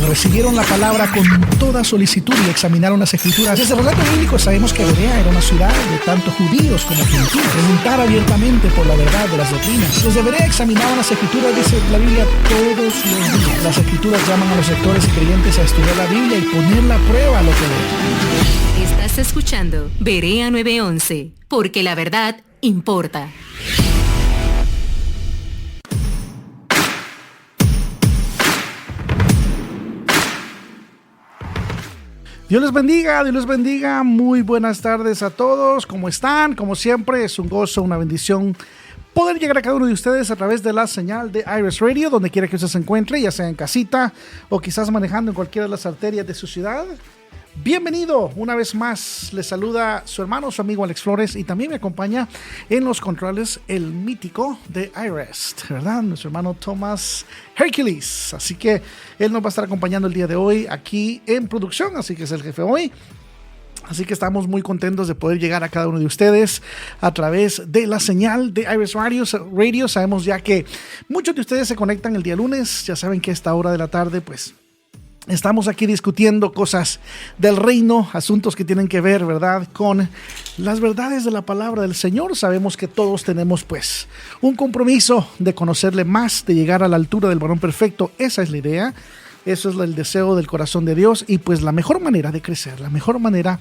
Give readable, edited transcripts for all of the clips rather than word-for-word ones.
recibieron la palabra con toda solicitud y examinaron las escrituras. Desde el relato bíblico sabemos que Berea era una ciudad de tanto judíos como gentiles. Preguntar abiertamente por la verdad de las doctrinas. Desde Berea examinaban las escrituras, dice la Biblia, todos los días. Las escrituras llaman a los lectores y creyentes a estudiar la Biblia y ponerla a prueba a lo que leen. Estás escuchando Berea 911, porque la verdad importa. Dios les bendiga, muy buenas tardes a todos, ¿cómo están? Como siempre, es un gozo, una bendición poder llegar a cada uno de ustedes a través de la señal de Iris Radio, donde quiera que usted se encuentre, ya sea en casita o quizás manejando en cualquiera de las arterias de su ciudad. Bienvenido, una vez más les saluda su hermano, su amigo Alex Flores, y también me acompaña en los controles el mítico de iRest, ¿verdad? Nuestro hermano Thomas Hercules, así que él nos va a estar acompañando el día de hoy aquí en producción, así que es el jefe hoy. Así que estamos muy contentos de poder llegar a cada uno de ustedes a través de la señal de Iris Radio. Sabemos ya que muchos de ustedes se conectan el día lunes, ya saben que a esta hora de la tarde pues estamos aquí discutiendo cosas del reino, asuntos que tienen que ver, ¿verdad?, con las verdades de la palabra del Señor. Sabemos que todos tenemos pues un compromiso de conocerle más, de llegar a la altura del varón perfecto. Esa es la idea. Eso es el deseo del corazón de Dios, y pues la mejor manera de crecer, la mejor manera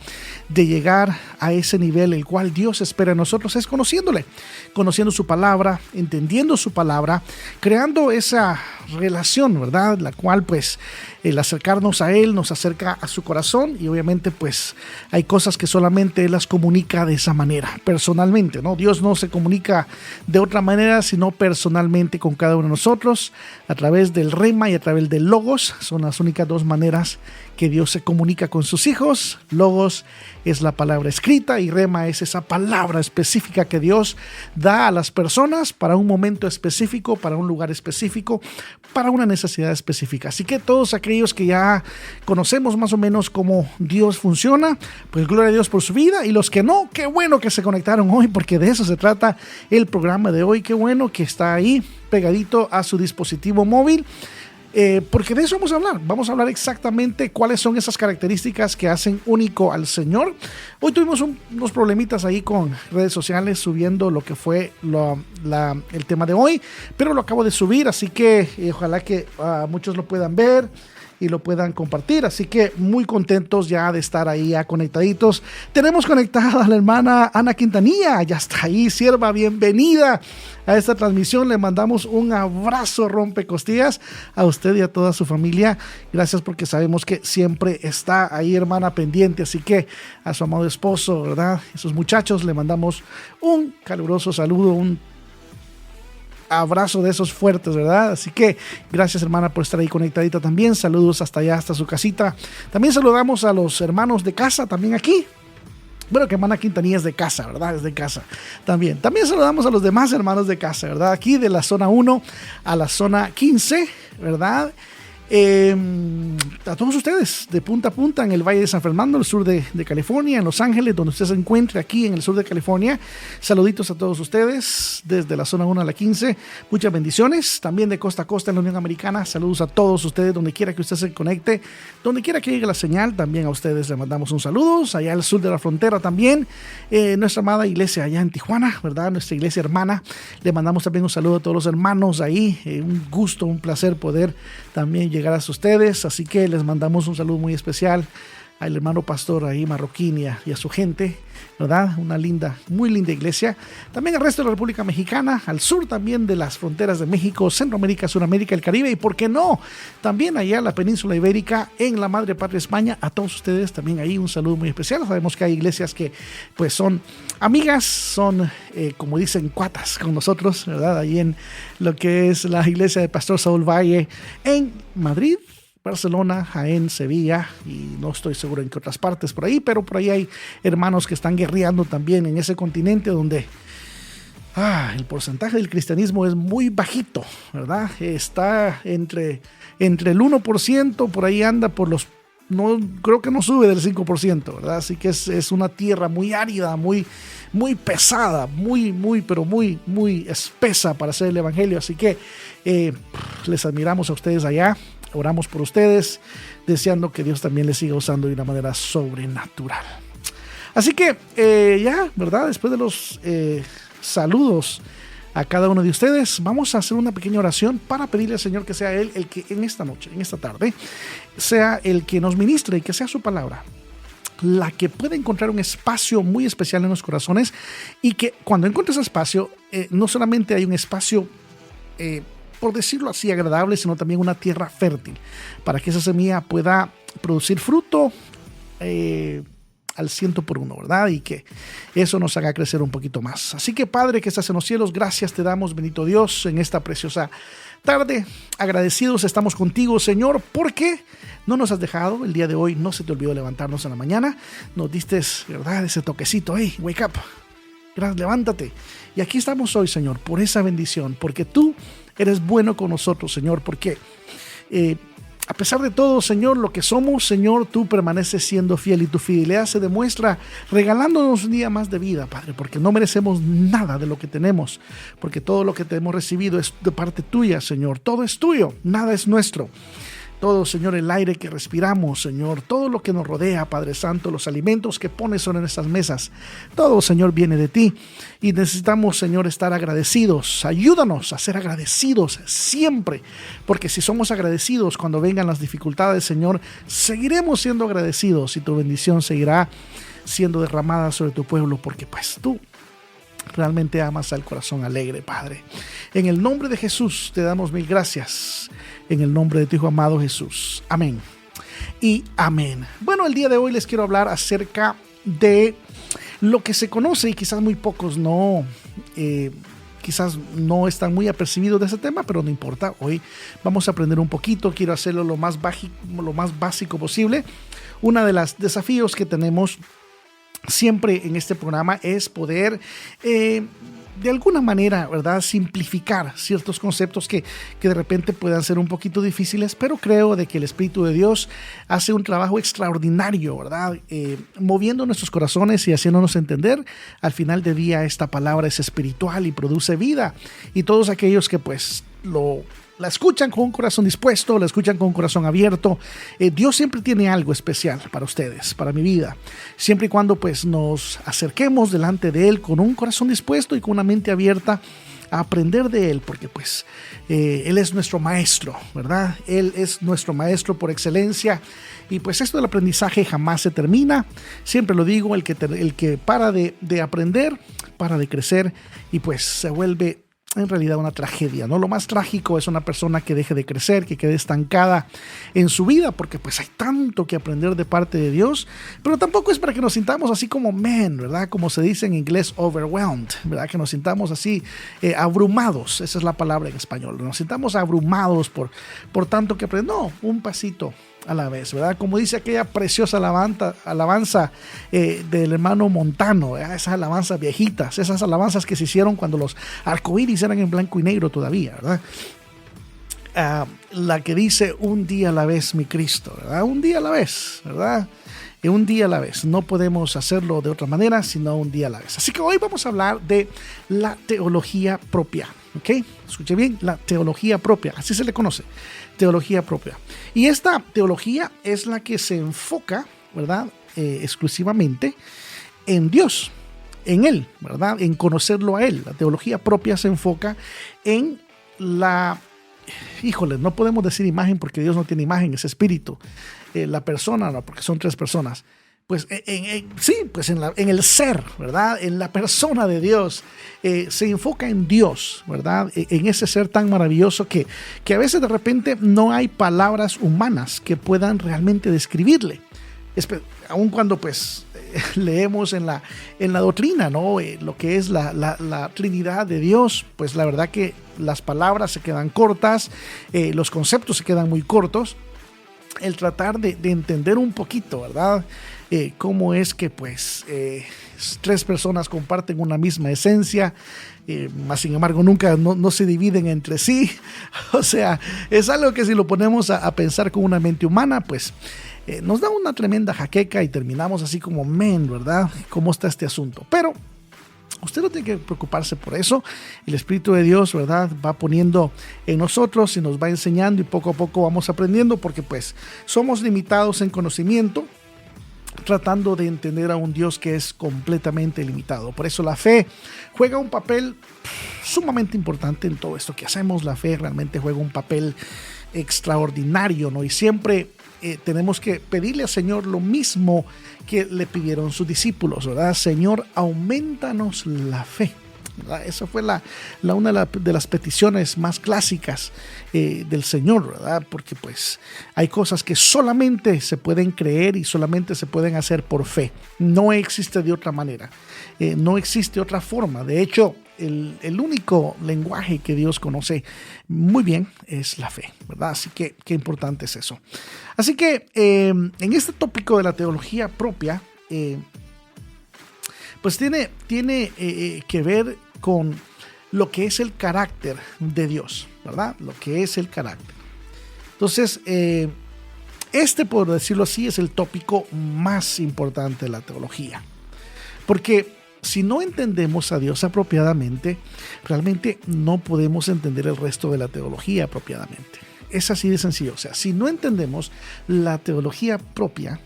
de llegar a ese nivel el cual Dios espera en nosotros es conociéndole, conociendo su palabra, entendiendo su palabra, creando esa relación, ¿verdad? La cual pues el acercarnos a Él nos acerca a su corazón, y obviamente pues hay cosas que solamente Él las comunica de esa manera, personalmente, ¿no? Dios no se comunica de otra manera sino personalmente con cada uno de nosotros, a través del rema y a través del logos. Son las únicas dos maneras que Dios se comunica con sus hijos. Logos es la palabra escrita y rema es esa palabra específica que Dios da a las personas para un momento específico, para un lugar específico, para una necesidad específica. Así que todos aquellos que ya conocemos más o menos cómo Dios funciona, pues gloria a Dios por su vida, y los que no, qué bueno que se conectaron hoy, porque de eso se trata el programa de hoy. Qué bueno que está ahí pegadito a su dispositivo móvil. Porque de eso vamos a hablar exactamente cuáles son esas características que hacen único al Señor. Hoy tuvimos unos problemitas ahí con redes sociales subiendo lo que fue el tema de hoy, pero lo acabo de subir, así que ojalá que muchos lo puedan ver y lo puedan compartir, así que muy contentos ya de estar ahí ya conectaditos. Tenemos conectada a la hermana Ana Quintanilla, ya está ahí, sierva, bienvenida a esta transmisión. Le mandamos un abrazo rompecostillas a usted y a toda su familia. Gracias, porque sabemos que siempre está ahí, hermana, pendiente, así que a su amado esposo, ¿verdad?, y sus muchachos le mandamos un caluroso saludo, un abrazo de esos fuertes, ¿verdad? Así que gracias, hermana, por estar ahí conectadita también. Saludos hasta allá, hasta su casita. También saludamos a los hermanos de casa también aquí. Bueno, que hermana Quintanilla es de casa, ¿verdad? Es de casa también. También saludamos a los demás hermanos de casa, ¿verdad? Aquí de la zona 1 a la zona 15, ¿verdad? A todos ustedes de punta a punta en el Valle de San Fernando, el sur de California, en Los Ángeles, donde usted se encuentre aquí en el sur de California. Saluditos a todos ustedes desde la zona 1 a la 15. Muchas bendiciones. También de costa a costa en la Unión Americana. Saludos a todos ustedes donde quiera que usted se conecte, donde quiera que llegue la señal. También a ustedes le mandamos un saludo. Allá al sur de la frontera también. Nuestra amada iglesia allá en Tijuana, ¿verdad? Nuestra iglesia hermana. Le mandamos también un saludo a todos los hermanos ahí. Un gusto, un placer poder también llegar a ustedes, así que les mandamos un saludo muy especial al hermano pastor ahí marroquín y a su gente, ¿verdad? Una linda, muy linda iglesia. También al resto de la República Mexicana, al sur también de las fronteras de México, Centroamérica, Suramérica, el Caribe, y por qué no, también allá la península ibérica, en la madre patria España. A todos ustedes también ahí un saludo muy especial. Sabemos que hay iglesias que pues son amigas, son como dicen, cuatas con nosotros, ¿verdad? Ahí en lo que es la iglesia de Pastor Saúl Valle en Madrid, Barcelona, Jaén, Sevilla, y no estoy seguro en qué otras partes por ahí, pero por ahí hay hermanos que están guerreando también en ese continente donde el porcentaje del cristianismo es muy bajito, ¿verdad? Está entre el 1%, por ahí anda por los, no, creo que no sube del 5%, ¿verdad? Así que es una tierra muy árida, muy pesada, pero muy espesa para hacer el evangelio. Así que les admiramos a ustedes allá. oramos por ustedes, deseando que Dios también les siga usando de una manera sobrenatural. Así que ya, ¿verdad? Después de los saludos a cada uno de ustedes, vamos a hacer una pequeña oración para pedirle al Señor que sea Él el que en esta noche, en esta tarde, sea el que nos ministre y que sea su palabra la que pueda encontrar un espacio muy especial en los corazones, y que cuando encuentre ese espacio, no solamente hay un espacio, por decirlo así, agradable, sino también una tierra fértil, para que esa semilla pueda producir fruto al 100%, ¿verdad? Y que eso nos haga crecer un poquito más. Así que, Padre que estás en los cielos, gracias te damos, bendito Dios, en esta preciosa tarde. Agradecidos estamos contigo, Señor, porque no nos has dejado el día de hoy. No se te olvidó levantarnos en la mañana. Nos diste, ¿verdad?, ese toquecito. Hey, wake up. Gracias, levántate. Y aquí estamos hoy, Señor, por esa bendición, porque tú eres bueno con nosotros, Señor, porque a pesar de todo, Señor, lo que somos, Señor, tú permaneces siendo fiel, y tu fidelidad se demuestra regalándonos un día más de vida, Padre, porque no merecemos nada de lo que tenemos, porque todo lo que te hemos recibido es de parte tuya, Señor. Todo es tuyo, nada es nuestro. Todo, Señor, el aire que respiramos, Señor, todo lo que nos rodea, Padre Santo, los alimentos que pones son en estas mesas, todo, Señor, viene de ti, y necesitamos, Señor, estar agradecidos. Ayúdanos a ser agradecidos siempre, porque si somos agradecidos cuando vengan las dificultades, Señor, seguiremos siendo agradecidos, y tu bendición seguirá siendo derramada sobre tu pueblo, porque pues tú realmente amas al corazón alegre, Padre. En el nombre de Jesús te damos mil gracias. En el nombre de tu Hijo amado Jesús. Amén y amén. Bueno, el día de hoy les quiero hablar acerca de lo que se conoce, y quizás muy pocos quizás no están muy apercibidos de ese tema, pero no importa. Hoy vamos a aprender un poquito. Quiero hacerlo lo más básico posible. Uno de los desafíos que tenemos siempre en este programa es poder de alguna manera, ¿verdad?, simplificar ciertos conceptos que de repente puedan ser un poquito difíciles, pero creo de que el Espíritu de Dios hace un trabajo extraordinario, ¿verdad?, moviendo nuestros corazones y haciéndonos entender. Al final del día, esta palabra es espiritual y produce vida, y todos aquellos que pues la escuchan con un corazón dispuesto, la escuchan con un corazón abierto. Dios siempre tiene algo especial para ustedes, para mi vida, siempre y cuando pues nos acerquemos delante de Él con un corazón dispuesto y con una mente abierta a aprender de Él, porque pues Él es nuestro maestro, ¿verdad? Él es nuestro maestro por excelencia, y pues esto del aprendizaje jamás se termina. Siempre lo digo, el que para de aprender, para de crecer, y pues se vuelve en realidad una tragedia, ¿no? Lo más trágico es una persona que deje de crecer, que quede estancada en su vida, porque pues hay tanto que aprender de parte de Dios, pero tampoco es para que nos sintamos así como ¿verdad? Como se dice en inglés, overwhelmed, ¿verdad? Que nos sintamos así abrumados, esa es la palabra en español, nos sintamos abrumados por tanto que aprender. No, un pasito a la vez, ¿verdad? Como dice aquella preciosa alabanza del hermano Montano, esas alabanzas viejitas, esas alabanzas que se hicieron cuando los arcoíris eran en blanco y negro todavía, ¿verdad? La que dice un día a la vez, mi Cristo, ¿verdad? Un día a la vez, ¿verdad? Un día a la vez. No podemos hacerlo de otra manera, sino un día a la vez. Así que hoy vamos a hablar de la teología propia, ¿ok? Escuche bien, la teología propia, así se le conoce, teología propia. Y esta teología es la que se enfoca, ¿verdad?, exclusivamente en Dios, en Él, ¿verdad?, en conocerlo a Él. La teología propia se enfoca en no podemos decir imagen porque Dios no tiene imagen, es espíritu. La persona, no, porque son tres personas. Pues pues en el ser, ¿verdad? En la persona de Dios. Se enfoca en Dios, ¿verdad? En ese ser tan maravilloso que a veces de repente no hay palabras humanas que puedan realmente describirle. Aun cuando pues leemos en la doctrina, ¿no? Lo que es la Trinidad de Dios, pues la verdad que las palabras se quedan cortas, los conceptos se quedan muy cortos. El tratar de entender un poquito, ¿verdad?, cómo es que pues tres personas comparten una misma esencia, más sin embargo nunca no se dividen entre sí. O sea, es algo que si lo ponemos a pensar con una mente humana, pues nos da una tremenda jaqueca y terminamos así como, ¿verdad? ¿Cómo está este asunto? Pero usted no tiene que preocuparse por eso. El Espíritu de Dios, ¿verdad?, va poniendo en nosotros y nos va enseñando y poco a poco vamos aprendiendo, porque pues somos limitados en conocimiento, tratando de entender a un Dios que es completamente limitado. Por eso la fe juega un papel sumamente importante en todo esto que hacemos. La fe realmente juega un papel extraordinario, ¿no? Y siempre tenemos que pedirle al Señor lo mismo que le pidieron sus discípulos, ¿verdad? Señor, aumentanos la fe, ¿verdad? Esa fue una de las peticiones más clásicas del Señor, ¿verdad? Porque pues hay cosas que solamente se pueden creer y solamente se pueden hacer por fe. No existe de otra manera, no existe otra forma. De hecho, el único lenguaje que Dios conoce muy bien es la fe, ¿verdad? Así que qué importante es eso. Así que en este tópico de la teología propia, pues tiene que ver con lo que es el carácter de Dios, ¿verdad? Lo que es el carácter. Entonces, por decirlo así, es el tópico más importante de la teología. Porque si no entendemos a Dios apropiadamente, realmente no podemos entender el resto de la teología apropiadamente. Es así de sencillo. O sea, si no entendemos la teología propia,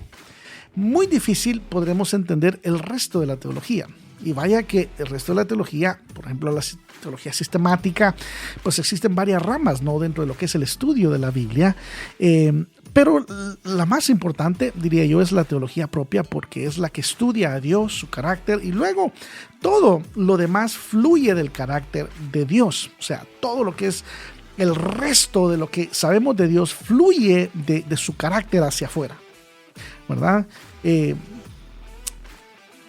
muy difícil podremos entender el resto de la teología. Y vaya que el resto de la teología, por ejemplo la teología sistemática, pues existen varias ramas, ¿no?, dentro de lo que es el estudio de la Biblia, pero la más importante, diría yo, es la teología propia, porque es la que estudia a Dios, su carácter, y luego todo lo demás fluye del carácter de Dios. O sea, todo lo que es el resto de lo que sabemos de Dios fluye de su carácter hacia afuera, ¿verdad?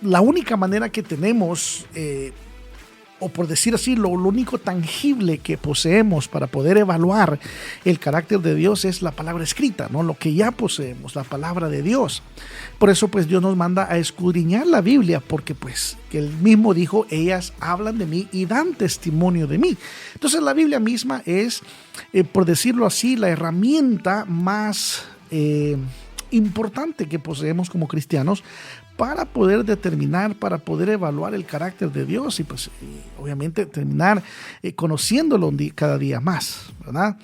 La única manera que tenemos, o por decir así, lo único tangible que poseemos para poder evaluar el carácter de Dios es la palabra escrita, ¿no? Lo que ya poseemos, la palabra de Dios. Por eso pues Dios nos manda a escudriñar la Biblia, porque pues que Él mismo dijo, ellas hablan de mí y dan testimonio de mí. Entonces la Biblia misma es, por decirlo así, la herramienta más importante que poseemos como cristianos para poder determinar, para poder evaluar el carácter de Dios y pues obviamente terminar conociéndolo cada día más, ¿verdad?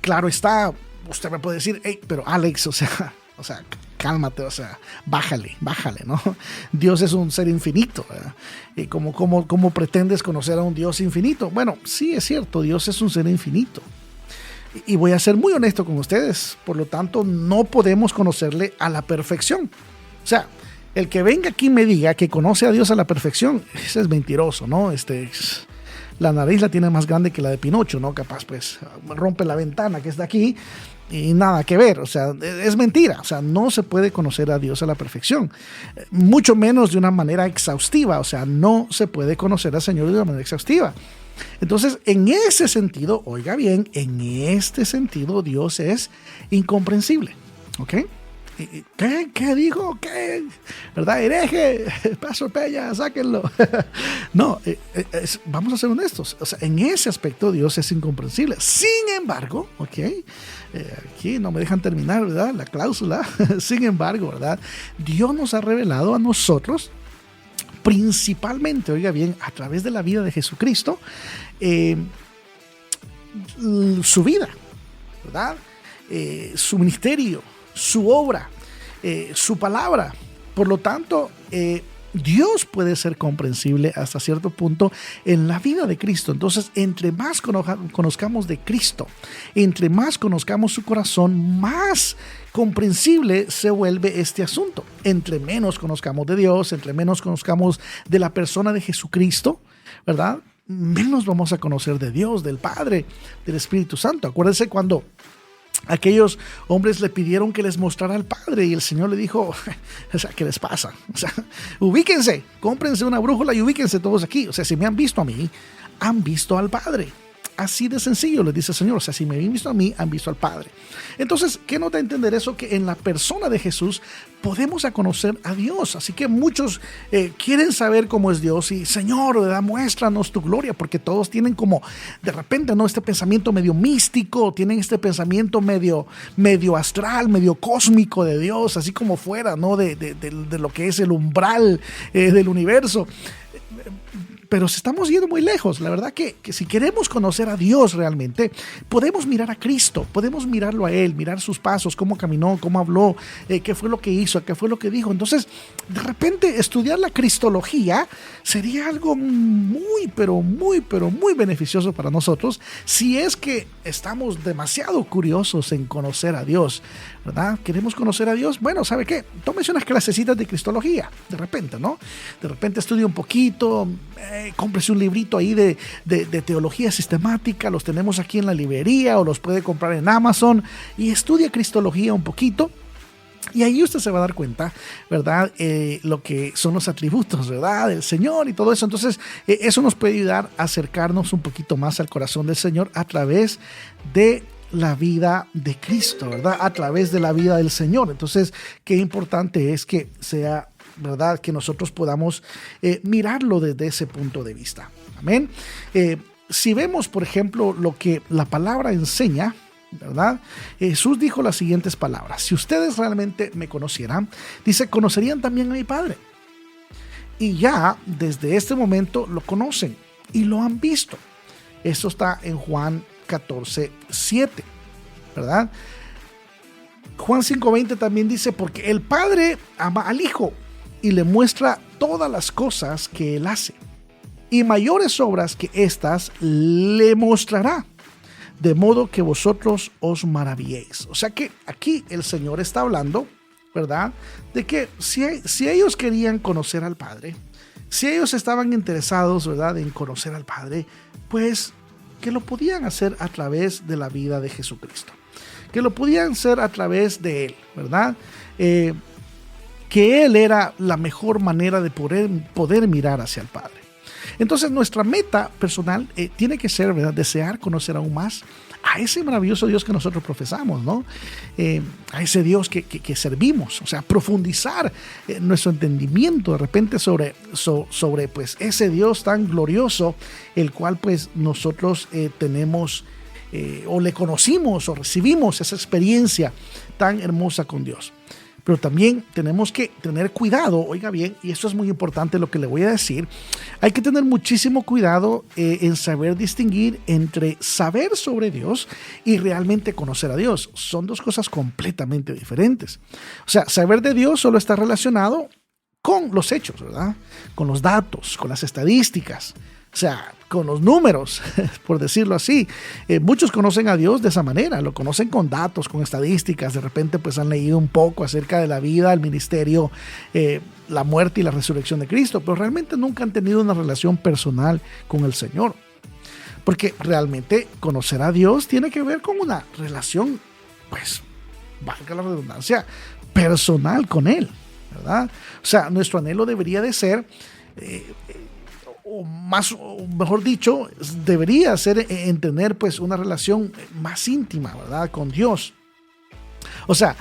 Claro está, usted me puede decir, hey, pero Alex, o sea, cálmate, o sea, bájale, ¿no? Dios es un ser infinito, ¿verdad? ¿Cómo pretendes conocer a un Dios infinito? Bueno, sí es cierto, Dios es un ser infinito. Y voy a ser muy honesto con ustedes, por lo tanto no podemos conocerle a la perfección. O sea, el que venga aquí y me diga que conoce a Dios a la perfección, ese es mentiroso, ¿no? La nariz la tiene más grande que la de Pinocho, ¿no? Capaz pues rompe la ventana que está aquí y nada que ver, o sea, es mentira. O sea, no se puede conocer a Dios a la perfección, mucho menos de una manera exhaustiva. O sea, no se puede conocer al Señor de una manera exhaustiva. Entonces, en ese sentido, oiga bien, en este sentido Dios es incomprensible, ¿ok? ¿Qué dijo? ¿Qué? ¿Verdad? Hereje, Pastor Peña, sáquenlo. No, vamos a ser honestos. O sea, en ese aspecto Dios es incomprensible. Sin embargo, ¿ok? Aquí no me dejan terminar, ¿verdad? La cláusula. Sin embargo, ¿verdad? Dios nos ha revelado a nosotros, principalmente, oiga bien, a través de la vida de Jesucristo, su vida, ¿verdad? Su ministerio, su obra, su palabra. Por lo tanto, Dios puede ser comprensible hasta cierto punto en la vida de Cristo. Entonces, entre más conozcamos de Cristo, entre más conozcamos su corazón, más comprensible se vuelve este asunto. Entre menos conozcamos de Dios, entre menos conozcamos de la persona de Jesucristo, ¿verdad?, menos vamos a conocer de Dios, del Padre, del Espíritu Santo. Acuérdense cuando aquellos hombres le pidieron que les mostrara al Padre y el Señor le dijo, o sea, ¿qué les pasa? O sea, ubíquense, cómprense una brújula y ubíquense todos aquí. O sea, si me han visto a mí, han visto al Padre. Así de sencillo, les dice el Señor. O sea, si me han visto a mí, han visto al Padre. Entonces, ¿qué nos da a entender eso? Que en la persona de Jesús podemos conocer a Dios. Así que muchos quieren saber cómo es Dios y Señor, ¿verdad? Muéstranos tu gloria, porque todos tienen como de repente, ¿no? Este pensamiento medio místico, tienen este pensamiento medio astral, medio cósmico de Dios, así como fuera, ¿no? De lo que es el umbral del universo. Pero estamos yendo muy lejos. La verdad que si queremos conocer a Dios realmente, podemos mirar a Cristo, podemos mirarlo a Él, mirar sus pasos, cómo caminó, cómo habló, qué fue lo que hizo, qué fue lo que dijo. Entonces, de repente, estudiar la cristología sería algo muy beneficioso para nosotros si es que estamos demasiado curiosos en conocer a Dios, ¿verdad? ¿Queremos conocer a Dios? Bueno, ¿sabe qué? Tómese unas clasecitas de cristología, de repente, ¿no? De repente estudia un poquito, cómprese un librito ahí de teología sistemática, los tenemos aquí en la librería o los puede comprar en Amazon y estudia cristología un poquito. Y ahí usted se va a dar cuenta, ¿verdad? Lo que son los atributos, ¿verdad? Del Señor y todo eso. Entonces, eso nos puede ayudar a acercarnos un poquito más al corazón del Señor a través de la vida de Cristo, ¿verdad? A través de la vida del Señor. Entonces, qué importante es que sea, ¿verdad? Que nosotros podamos mirarlo desde ese punto de vista. Amén. Si vemos, por ejemplo, lo que la palabra enseña, ¿verdad? Jesús dijo las siguientes palabras: si ustedes realmente me conocieran, dice, conocerían también a mi Padre. Y ya desde este momento lo conocen y lo han visto. Esto está en Juan 14:7, ¿verdad? Juan 5:20 también dice, porque el Padre ama al Hijo y le muestra todas las cosas que Él hace, y mayores obras que estas le mostrará, de modo que vosotros os maravilléis. O sea que aquí el Señor está hablando, ¿verdad? De que si ellos querían conocer al Padre, si ellos estaban interesados, ¿verdad?, en conocer al Padre, pues que lo podían hacer a través de la vida de Jesucristo, que lo podían hacer a través de Él, ¿verdad? Que Él era la mejor manera de poder mirar hacia el Padre. Entonces nuestra meta personal tiene que ser, ¿verdad?, desear conocer aún más a ese maravilloso Dios que nosotros profesamos, ¿no? A ese Dios que servimos, o sea, profundizar nuestro entendimiento de repente sobre pues ese Dios tan glorioso, el cual pues nosotros tenemos o le conocimos o recibimos esa experiencia tan hermosa con Dios. Pero también tenemos que tener cuidado, oiga bien, y esto es muy importante lo que le voy a decir, hay que tener muchísimo cuidado en saber distinguir entre saber sobre Dios y realmente conocer a Dios. Son dos cosas completamente diferentes. O sea, saber de Dios solo está relacionado con los hechos, ¿verdad? Con los datos, con las estadísticas. O sea, con los números, por decirlo así. Muchos conocen a Dios de esa manera, lo conocen con datos, con estadísticas. De repente pues han leído un poco acerca de la vida, el ministerio, la muerte y la resurrección de Cristo, pero realmente nunca han tenido una relación personal con el Señor. Porque realmente conocer a Dios tiene que ver con una relación, pues, valga la redundancia, personal con Él, ¿verdad? O sea, nuestro anhelo debería de ser... o mejor dicho, debería ser en tener pues una relación más íntima, ¿verdad?, con Dios. O sea,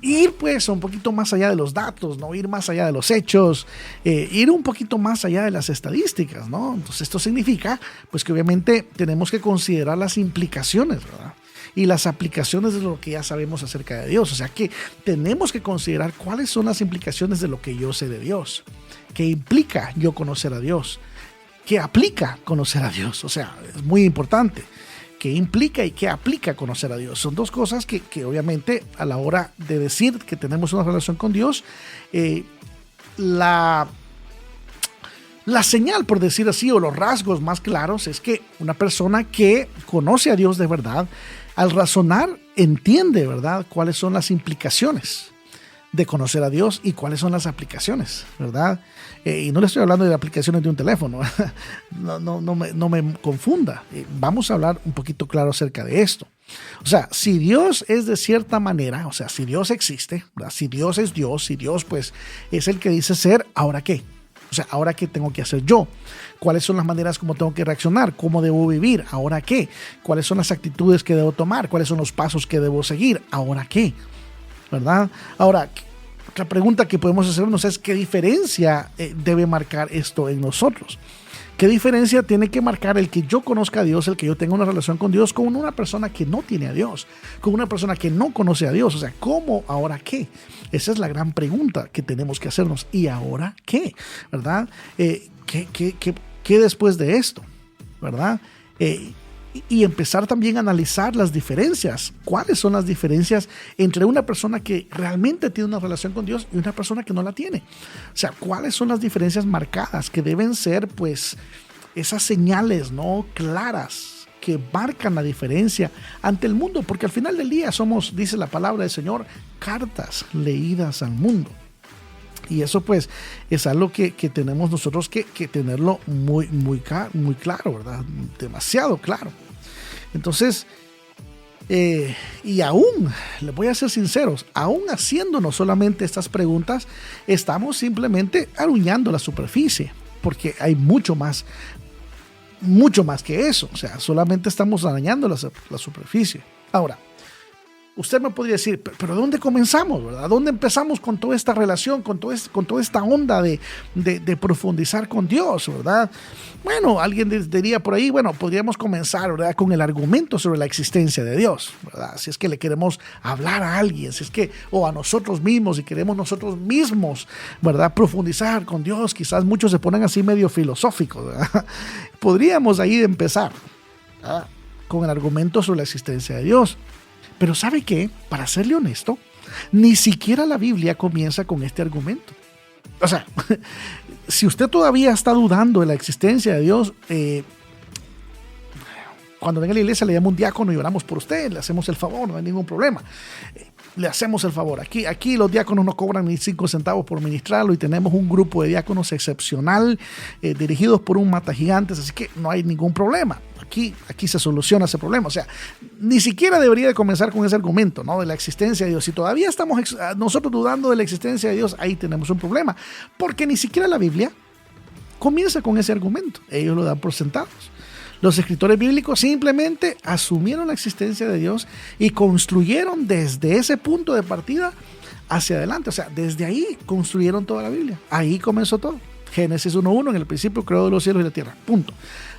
ir pues un poquito más allá de los datos, ¿no? Ir más allá de los hechos, ir un poquito más allá de las estadísticas, ¿no? Entonces esto significa pues que obviamente tenemos que considerar las implicaciones, ¿verdad?, y las aplicaciones de lo que ya sabemos acerca de Dios. O sea que tenemos que considerar cuáles son las implicaciones de lo que yo sé de Dios. ¿Qué implica yo conocer a Dios? ¿Qué aplica conocer a Dios? O sea, es muy importante. ¿Qué implica y qué aplica conocer a Dios? Son dos cosas que obviamente a la hora de decir que tenemos una relación con Dios, la señal, por decir así, o los rasgos más claros es que una persona que conoce a Dios de verdad, al razonar, entiende, ¿verdad?, cuáles son las implicaciones de conocer a Dios y cuáles son las aplicaciones, ¿verdad? Y no le estoy hablando de aplicaciones de un teléfono, no me confunda. Vamos a hablar un poquito claro acerca de esto. O sea, si Dios es de cierta manera, o sea, si Dios existe, ¿verdad?, si Dios es Dios, si Dios pues es el que dice ser, ¿ahora qué? O sea, ¿ahora qué tengo que hacer yo? ¿Cuáles son las maneras como tengo que reaccionar? ¿Cómo debo vivir? ¿Ahora qué? ¿Cuáles son las actitudes que debo tomar? ¿Cuáles son los pasos que debo seguir? ¿Ahora qué? ¿Verdad? Ahora, otra pregunta que podemos hacernos es ¿qué diferencia debe marcar esto en nosotros? ¿Qué diferencia tiene que marcar el que yo conozca a Dios, el que yo tenga una relación con Dios, con una persona que no tiene a Dios, con una persona que no conoce a Dios? O sea, ¿cómo? ¿Ahora qué? Esa es la gran pregunta que tenemos que hacernos. ¿Y ahora qué? ¿Verdad? ¿Qué después de esto? ¿Verdad? Y empezar también a analizar las diferencias. ¿Cuáles son las diferencias entre una persona que realmente tiene una relación con Dios y una persona que no la tiene? O sea, ¿cuáles son las diferencias marcadas que deben ser, pues, esas señales, ¿no?, claras que marcan la diferencia ante el mundo? Porque al final del día somos, dice la palabra del Señor, cartas leídas al mundo. Y eso pues es algo que tenemos nosotros que tenerlo muy claro, ¿verdad? Demasiado claro. Entonces, y aún, les voy a ser sinceros, aún haciéndonos solamente estas preguntas, estamos simplemente aruñando la superficie, porque hay mucho más que eso. O sea, solamente estamos arañando la superficie. Ahora, usted me podría decir, pero ¿dónde comenzamos, verdad? ¿Dónde empezamos con toda esta relación, con toda esta onda de profundizar con Dios, verdad? Bueno, alguien diría por ahí, bueno, podríamos comenzar, ¿verdad?, con el argumento sobre la existencia de Dios, ¿verdad? Si es que le queremos hablar a alguien, si es que, o a nosotros mismos, si queremos nosotros mismos, ¿verdad?, profundizar con Dios. Quizás muchos se ponen así medio filosóficos, ¿verdad? Podríamos ahí empezar, ¿verdad?, con el argumento sobre la existencia de Dios. Pero ¿sabe qué? Para serle honesto, ni siquiera la Biblia comienza con este argumento. O sea, si usted todavía está dudando de la existencia de Dios, cuando venga a la iglesia le llamo un diácono y oramos por usted, le hacemos el favor, no hay ningún problema. Le hacemos el favor. Aquí los diáconos no cobran ni 5 centavos por ministrarlo y tenemos un grupo de diáconos excepcional dirigidos por un matagigantes, así que no hay ningún problema. Aquí se soluciona ese problema. O sea, ni siquiera debería de comenzar con ese argumento, ¿no?, de la existencia de Dios. Si todavía estamos nosotros dudando de la existencia de Dios, ahí tenemos un problema, porque ni siquiera la Biblia comienza con ese argumento. Ellos lo dan por sentados. Los escritores bíblicos simplemente asumieron la existencia de Dios y construyeron desde ese punto de partida hacia adelante. O sea, desde ahí construyeron toda la Biblia. Ahí comenzó todo. Génesis 1:1, en el principio creó los cielos y la tierra. Punto.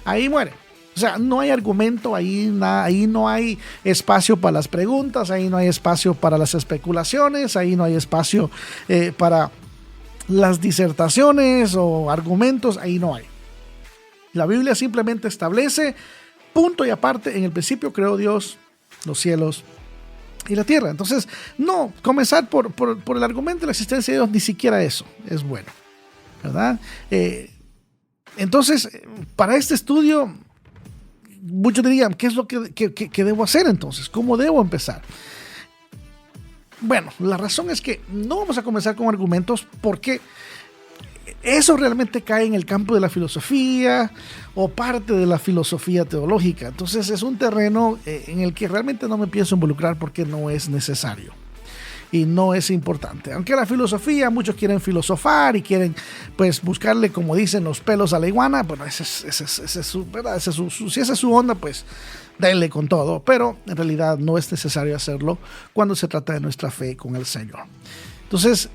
Ahí muere. O sea, no hay argumento, ahí no hay espacio para las preguntas, ahí no hay espacio para las especulaciones, ahí no hay espacio para las disertaciones o argumentos, ahí no hay. La Biblia simplemente establece, punto y aparte, en el principio creó Dios los cielos y la tierra. Entonces, no, comenzar por el argumento de la existencia de Dios, ni siquiera eso es bueno, ¿verdad? Entonces, para este estudio, muchos dirían, ¿qué es lo que debo hacer entonces? ¿Cómo debo empezar? Bueno, la razón es que no vamos a comenzar con argumentos porque eso realmente cae en el campo de la filosofía o parte de la filosofía teológica. Entonces es un terreno en el que realmente no me pienso involucrar porque no es necesario y no es importante. Aunque la filosofía, muchos quieren filosofar y quieren pues buscarle, como dicen, los pelos a la iguana. Bueno, esa es su, ¿verdad? Si esa es su onda, pues denle con todo. Pero en realidad no es necesario hacerlo cuando se trata de nuestra fe con el Señor. Entonces,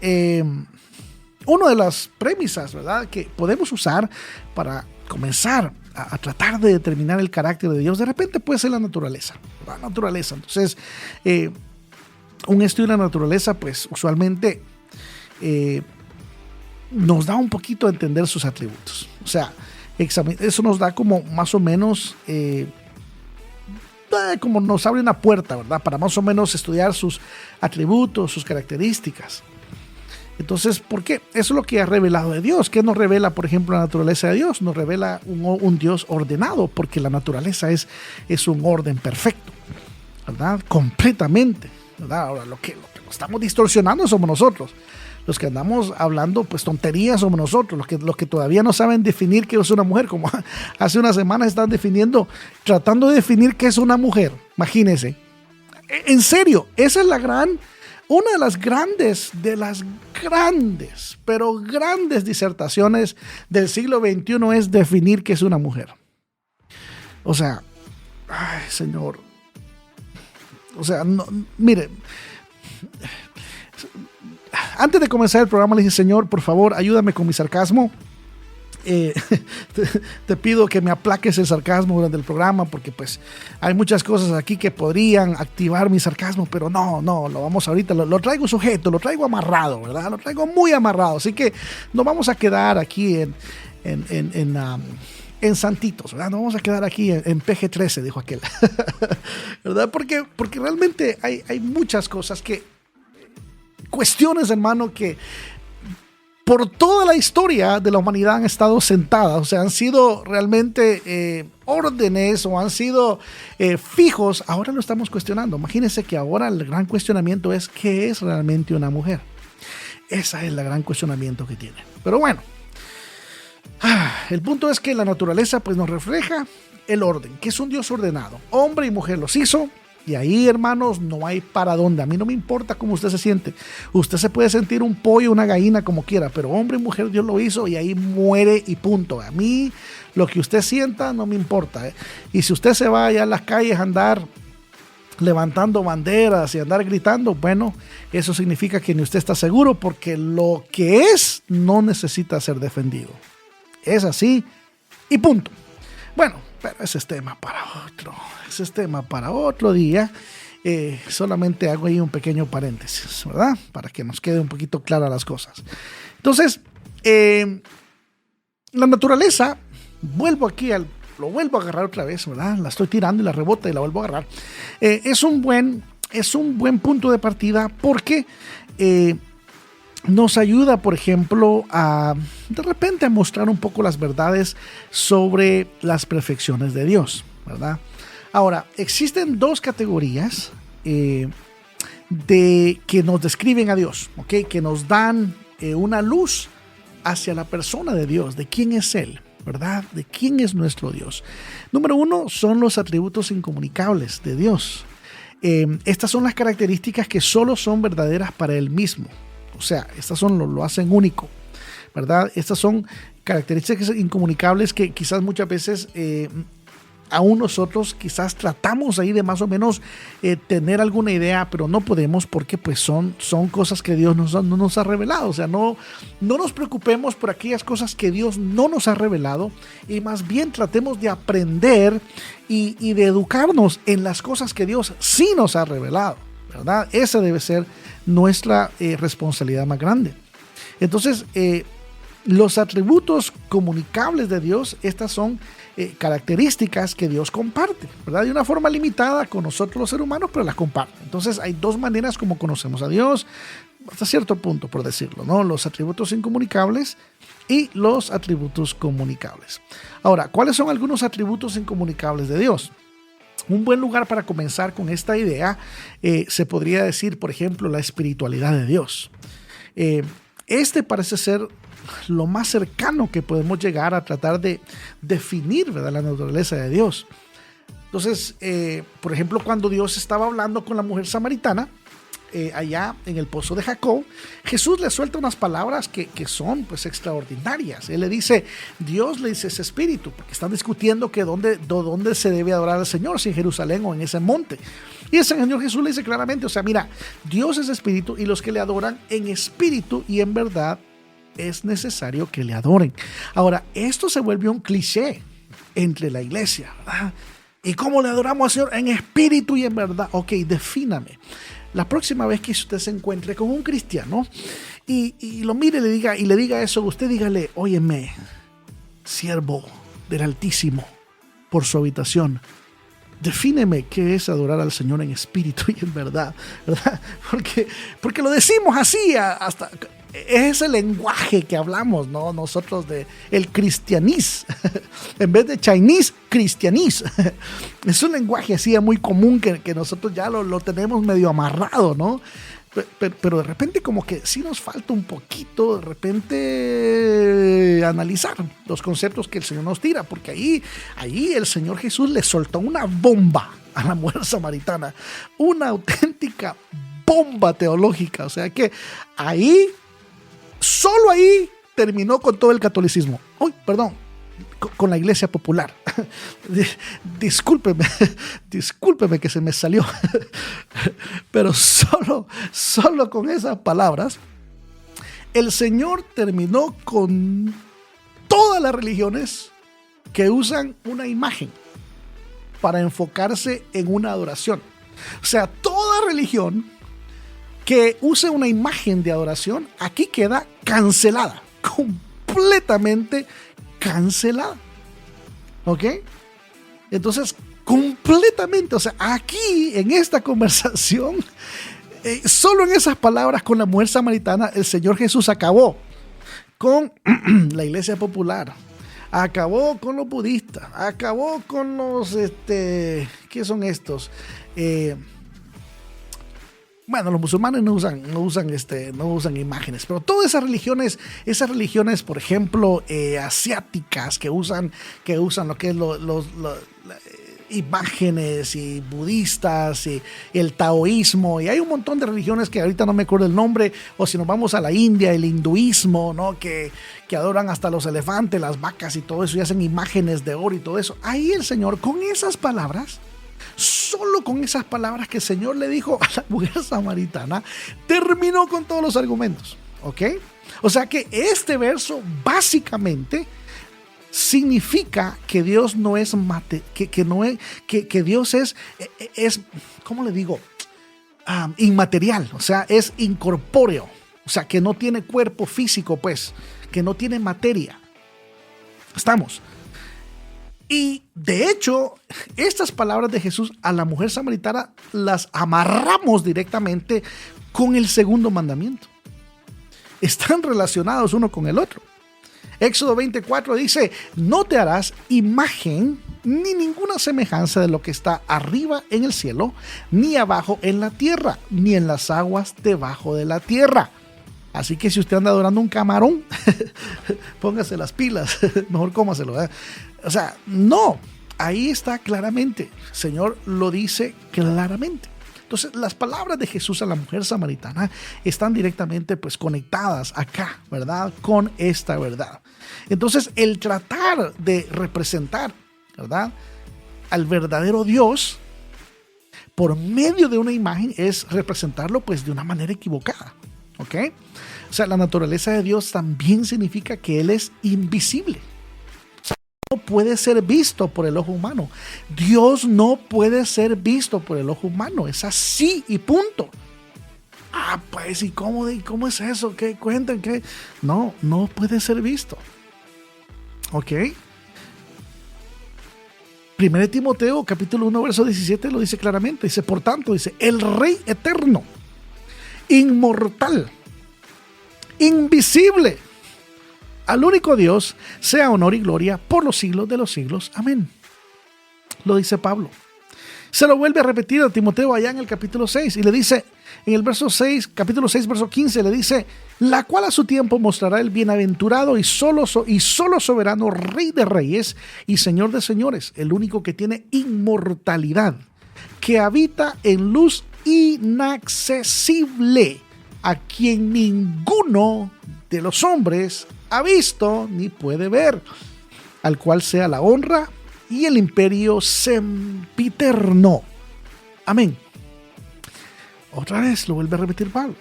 una de las premisas, ¿verdad?, que podemos usar para comenzar a tratar de determinar el carácter de Dios, de repente puede ser la naturaleza. La naturaleza. Entonces, un estudio de la naturaleza, pues usualmente nos da un poquito a entender sus atributos. O sea, eso nos da como más o menos, como nos abre una puerta, ¿verdad?, para más o menos estudiar sus atributos, sus características. Entonces, ¿por qué? Eso es lo que ha revelado de Dios. ¿Qué nos revela, por ejemplo, la naturaleza de Dios? Nos revela un Dios ordenado, porque la naturaleza es un orden perfecto, ¿verdad? Completamente, ¿verdad? Ahora, lo que estamos distorsionando somos nosotros. Los que andamos hablando pues tonterías somos nosotros, los que todavía no saben definir qué es una mujer, como hace unas semanas están tratando de definir qué es una mujer. Imagínense. En serio, esa es una de las grandes, pero grandes disertaciones del siglo XXI es definir qué es una mujer. O sea, ay, Señor. O sea, no, mire, antes de comenzar el programa le dije, Señor, por favor, ayúdame con mi sarcasmo. Te pido que me aplaques el sarcasmo durante el programa, porque pues hay muchas cosas aquí que podrían activar mi sarcasmo, pero no, lo vamos ahorita, lo traigo sujeto, lo traigo amarrado, ¿verdad? Lo traigo muy amarrado, así que nos vamos a quedar aquí en santitos, ¿verdad? Nos vamos a quedar aquí en PG-13, dijo aquel, ¿verdad? Porque realmente hay muchas cosas cuestiones, hermano, que por toda la historia de la humanidad han estado sentadas, o sea, han sido realmente órdenes o han sido fijos. Ahora lo estamos cuestionando. Imagínense que ahora el gran cuestionamiento es ¿qué es realmente una mujer? Ese es el gran cuestionamiento que tiene. Pero bueno, el punto es que la naturaleza pues nos refleja el orden, que es un Dios ordenado. Hombre y mujer los hizo. Y ahí, hermanos, no hay para dónde. A mí no me importa cómo usted se siente. Usted se puede sentir un pollo, una gallina, como quiera, pero hombre y mujer Dios lo hizo y ahí muere y punto. A mí lo que usted sienta no me importa. Y si usted se va allá a las calles a andar levantando banderas y andar gritando, bueno, eso significa que ni usted está seguro, porque lo que es no necesita ser defendido. Es así y punto. Bueno, pero ese es tema para otro. Ese es tema para otro día. Solamente hago ahí un pequeño paréntesis, ¿verdad? Para que nos quede un poquito claras las cosas. Entonces, la naturaleza, lo vuelvo a agarrar otra vez, ¿verdad? La estoy tirando y la rebota y la vuelvo a agarrar. Es un buen punto de partida porque nos ayuda, por ejemplo, de repente a mostrar un poco las verdades sobre las perfecciones de Dios, ¿verdad? Ahora, existen dos categorías que nos describen a Dios, ¿ok? Que nos dan una luz hacia la persona de Dios, de quién es Él, ¿verdad? De quién es nuestro Dios. Número uno son los atributos incomunicables de Dios. Estas son las características que solo son verdaderas para Él mismo. O sea, estas lo hacen único, ¿verdad? Estas son características incomunicables que quizás muchas veces aún nosotros quizás tratamos ahí de más o menos tener alguna idea, pero no podemos porque pues son cosas que Dios no nos ha revelado. O sea, no nos preocupemos por aquellas cosas que Dios no nos ha revelado y más bien tratemos de aprender y de educarnos en las cosas que Dios sí nos ha revelado, ¿verdad? Esa debe ser nuestra responsabilidad más grande. Entonces, los atributos comunicables de Dios, estas son características que Dios comparte, ¿verdad? De una forma limitada con nosotros los seres humanos, pero las comparte. Entonces, hay dos maneras como conocemos a Dios, hasta cierto punto, por decirlo, ¿no? Los atributos incomunicables y los atributos comunicables. Ahora, ¿cuáles son algunos atributos incomunicables de Dios? Un buen lugar para comenzar con esta idea se podría decir, por ejemplo, la espiritualidad de Dios. Este parece ser lo más cercano que podemos llegar a tratar de definir, ¿verdad?, la naturaleza de Dios. Entonces, por ejemplo, cuando Dios estaba hablando con la mujer samaritana, allá en el pozo de Jacob, Jesús le suelta unas palabras que son pues extraordinarias. Él le dice, Dios le dice es espíritu, porque están discutiendo que dónde se debe adorar al Señor, si en Jerusalén o en ese monte. Y el Señor Jesús le dice claramente, o sea, mira, Dios es espíritu y los que le adoran en espíritu y en verdad es necesario que le adoren. Ahora, esto se vuelve un cliché entre la iglesia, ¿verdad? ¿Y cómo le adoramos al Señor? En espíritu y en verdad. Ok, defíname. La próxima vez que usted se encuentre con un cristiano y lo mire y le diga eso, usted dígale, óyeme, siervo del Altísimo, por su habitación, defíneme qué es adorar al Señor en espíritu y en verdad, ¿verdad? Porque lo decimos así, hasta es el lenguaje que hablamos, ¿no? Nosotros de el cristianís, en vez de Chinese, cristianís. Es un lenguaje así muy común que nosotros ya lo tenemos medio amarrado, ¿no? Pero de repente como que sí nos falta un poquito, de repente analizar los conceptos que el Señor nos tira, porque ahí el Señor Jesús le soltó una bomba a la mujer samaritana, una auténtica bomba teológica. O sea que ahí solo ahí terminó con todo el catolicismo. Uy, perdón, con la iglesia popular. Discúlpeme que se me salió. Pero solo con esas palabras, el Señor terminó con todas las religiones que usan una imagen para enfocarse en una adoración. O sea, toda religión que use una imagen de adoración, aquí queda cancelada, completamente cancelada. ¿Ok? Entonces, completamente, o sea, aquí en esta conversación, solo en esas palabras con la mujer samaritana, el Señor Jesús acabó con la iglesia popular, acabó con los budistas, acabó con los, ¿qué son estos? Bueno, los musulmanes no usan imágenes, pero todas esas religiones, por ejemplo, asiáticas, que usan lo que es imágenes, y budistas, y el taoísmo, y hay un montón de religiones que ahorita no me acuerdo el nombre, o si nos vamos a la India, el hinduismo, ¿no? que adoran hasta los elefantes, las vacas y todo eso, y hacen imágenes de oro y todo eso. Ahí el Señor, con esas palabras, solo con esas palabras que el Señor le dijo a la mujer samaritana, terminó con todos los argumentos. ¿Ok? O sea que este verso básicamente significa que Dios no es que Dios es, ¿cómo le digo? Inmaterial, o sea, es incorpóreo, o sea, que no tiene cuerpo físico, pues, que no tiene materia. ¿Estamos? Y de hecho, estas palabras de Jesús a la mujer samaritana las amarramos directamente con el segundo mandamiento. Están relacionados uno con el otro. Éxodo 24 dice: no te harás imagen ni ninguna semejanza de lo que está arriba en el cielo, ni abajo en la tierra, ni en las aguas debajo de la tierra. Así que si usted anda adorando un camarón, póngase las pilas, mejor cómaselo, ¿verdad? O sea, no, ahí está claramente, el Señor lo dice claramente. Entonces, las palabras de Jesús a la mujer samaritana están directamente pues conectadas acá, ¿verdad? Con esta verdad. Entonces, el tratar de representar, ¿verdad?, al verdadero Dios por medio de una imagen es representarlo pues de una manera equivocada, ¿ok? O sea, la naturaleza de Dios también significa que Él es invisible. No puede ser visto por el ojo humano. Dios no puede ser visto por el ojo humano. Es así y punto. Ah, pues, ¿y cómo es eso? ¿Qué cuentan? ¿Qué? No puede ser visto. ¿Ok? 1 Timoteo, capítulo 1, verso 17, lo dice claramente. Dice, por tanto, dice, el Rey eterno, inmortal, invisible, al único Dios, sea honor y gloria por los siglos de los siglos. Amén. Lo dice Pablo. Se lo vuelve a repetir a Timoteo allá en el capítulo 6 y le dice, en el verso 6, capítulo 6, verso 15, le dice, la cual a su tiempo mostrará el bienaventurado y solo soberano Rey de reyes y Señor de señores, el único que tiene inmortalidad, que habita en luz inaccesible, a quien ninguno de los hombres ha visto ni puede ver, al cual sea la honra y el imperio sempiterno. Amén. Otra vez lo vuelve a repetir Pablo.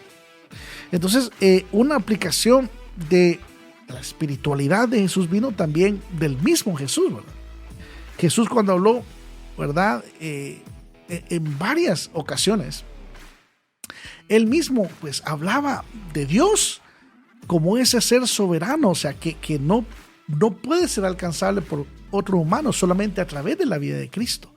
Entonces, una aplicación de la espiritualidad de Jesús vino también del mismo Jesús, ¿verdad? Jesús, cuando habló, ¿verdad?, en varias ocasiones, él mismo pues hablaba de Dios como ese ser soberano, o sea, que no puede ser alcanzable por otro humano, solamente a través de la vida de Cristo,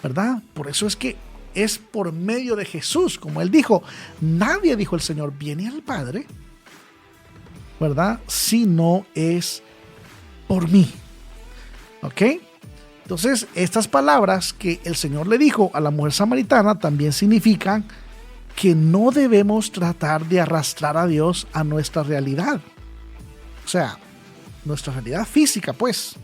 ¿verdad? Por eso es que es por medio de Jesús, como él dijo, nadie, dijo el Señor, viene al Padre, ¿verdad?, si no es por mí. ¿Ok? Entonces, estas palabras que el Señor le dijo a la mujer samaritana también significan que no debemos tratar de arrastrar a Dios a nuestra realidad. O sea, nuestra realidad física, pues.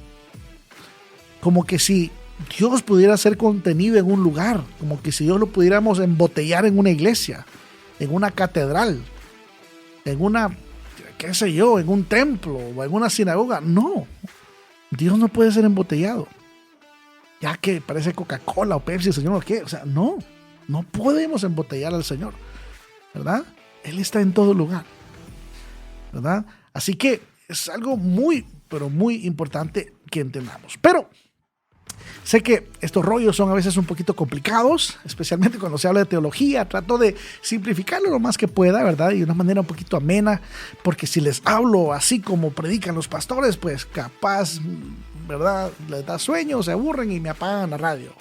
Como que si Dios pudiera ser contenido en un lugar, como que si Dios lo pudiéramos embotellar en una iglesia, en una catedral, en una, qué sé yo, en un templo o en una sinagoga. No, Dios no puede ser embotellado. Ya que parece Coca-Cola o Pepsi, el Señor no quiere. O sea, no podemos embotellar al Señor, ¿verdad? Él está en todo lugar, ¿verdad? Así que es algo muy, pero muy importante que entendamos. Pero sé que estos rollos son a veces un poquito complicados, especialmente cuando se habla de teología. Trato de simplificarlo lo más que pueda, ¿verdad? Y de una manera un poquito amena, porque si les hablo así como predican los pastores, pues capaz, ¿verdad? Les da sueño, se aburren y me apagan la radio,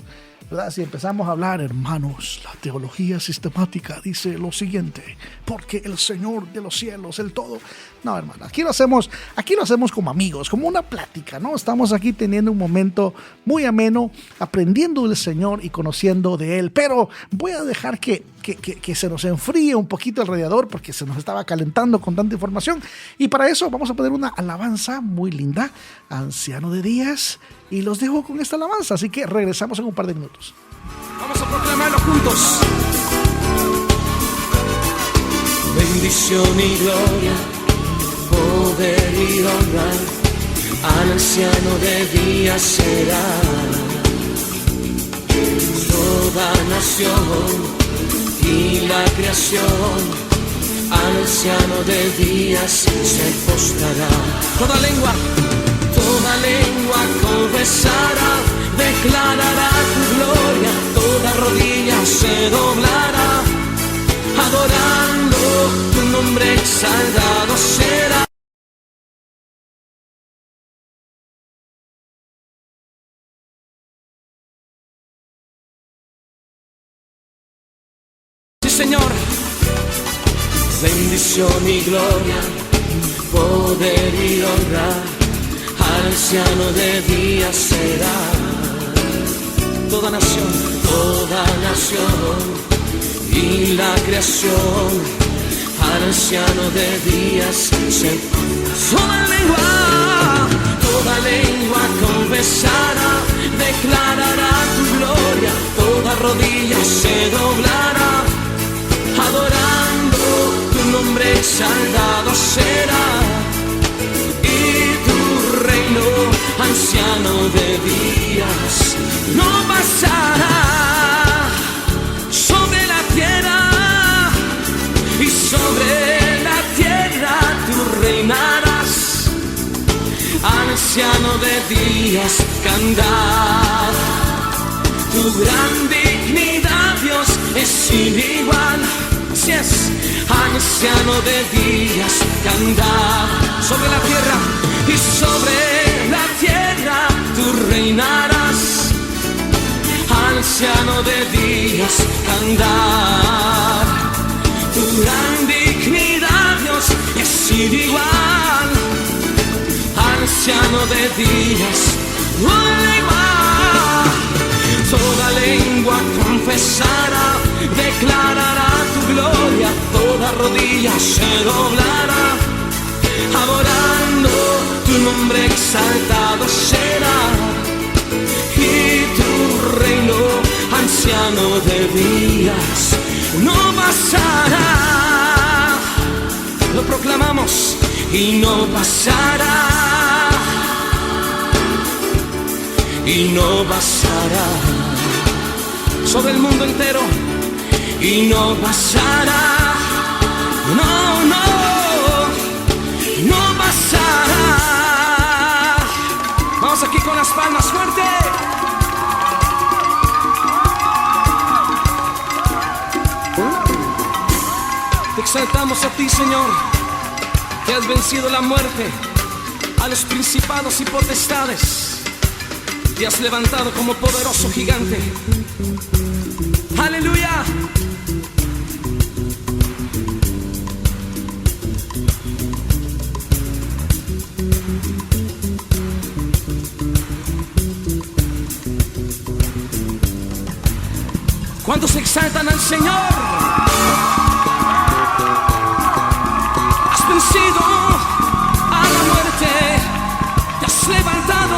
¿verdad? Si empezamos a hablar, hermanos, la teología sistemática dice lo siguiente, porque el Señor de los cielos, el todo. No, hermano, aquí lo hacemos como amigos, como una plática, ¿no? Estamos aquí teniendo un momento muy ameno, aprendiendo del Señor y conociendo de Él, pero voy a dejar que se nos enfríe un poquito el radiador porque se nos estaba calentando con tanta información, y para eso vamos a poner una alabanza muy linda, Anciano de Días, y los dejo con esta alabanza, así que regresamos en un par de minutos. Vamos a proclamarlo juntos. Bendición y gloria, poder y honra, al anciano de días será. Toda nación y la creación, al anciano de días se postrará. Toda lengua confesará, declarará tu gloria, toda rodilla se doblará, adorando tu nombre exaltado será. Sí, Señor. Bendición y gloria, poder y honra, al anciano de días será. Toda nación y la creación, al anciano de días se. Toda lengua confesará, declarará tu gloria, toda rodilla se doblará, adorando tu nombre exaltado será. Anciano de días, no pasará sobre la tierra, y sobre la tierra tú reinarás. Anciano de días, cantad, tu gran dignidad, Dios, es sin igual. Así es, anciano de días, cantad, sobre la tierra y sobre la tierra tú reinarás. Anciano de días, cantar, tu gran dignidad, Dios, es sin igual. Anciano de días, toda lengua confesará, declarará tu gloria, toda rodilla se doblará, adorando tu nombre exaltado será, y tu reino, anciano de días, no pasará. Lo proclamamos y no pasará, y no pasará sobre el mundo entero, y no pasará, no, no pasará. Vamos aquí con las palmas fuerte. Te exaltamos a ti, Señor, que has vencido la muerte, a los principados y potestades, te has levantado como poderoso gigante. ¡Aleluya! ¿Cuántos exaltan al Señor? Has vencido a la muerte, te has levantado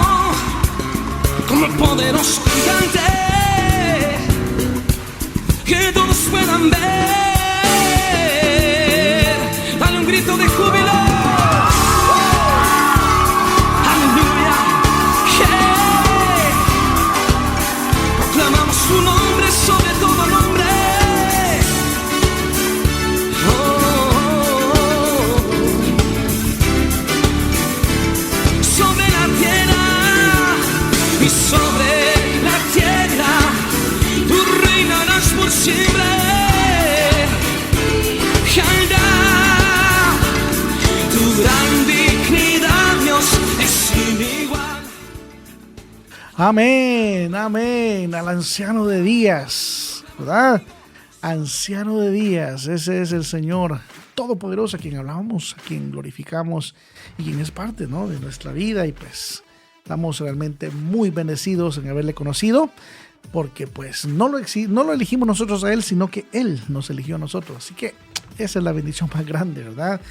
como poderoso gigante, que todos puedan ver. Dale un grito de júbilo. Amén, amén, al anciano de días, ¿verdad? Anciano de días, ese es el Señor Todopoderoso a quien hablamos, a quien glorificamos y quien es parte, ¿no?, de nuestra vida, y pues estamos realmente muy bendecidos en haberle conocido, porque pues no lo elegimos nosotros a Él, sino que Él nos eligió a nosotros, así que esa es la bendición más grande, ¿verdad?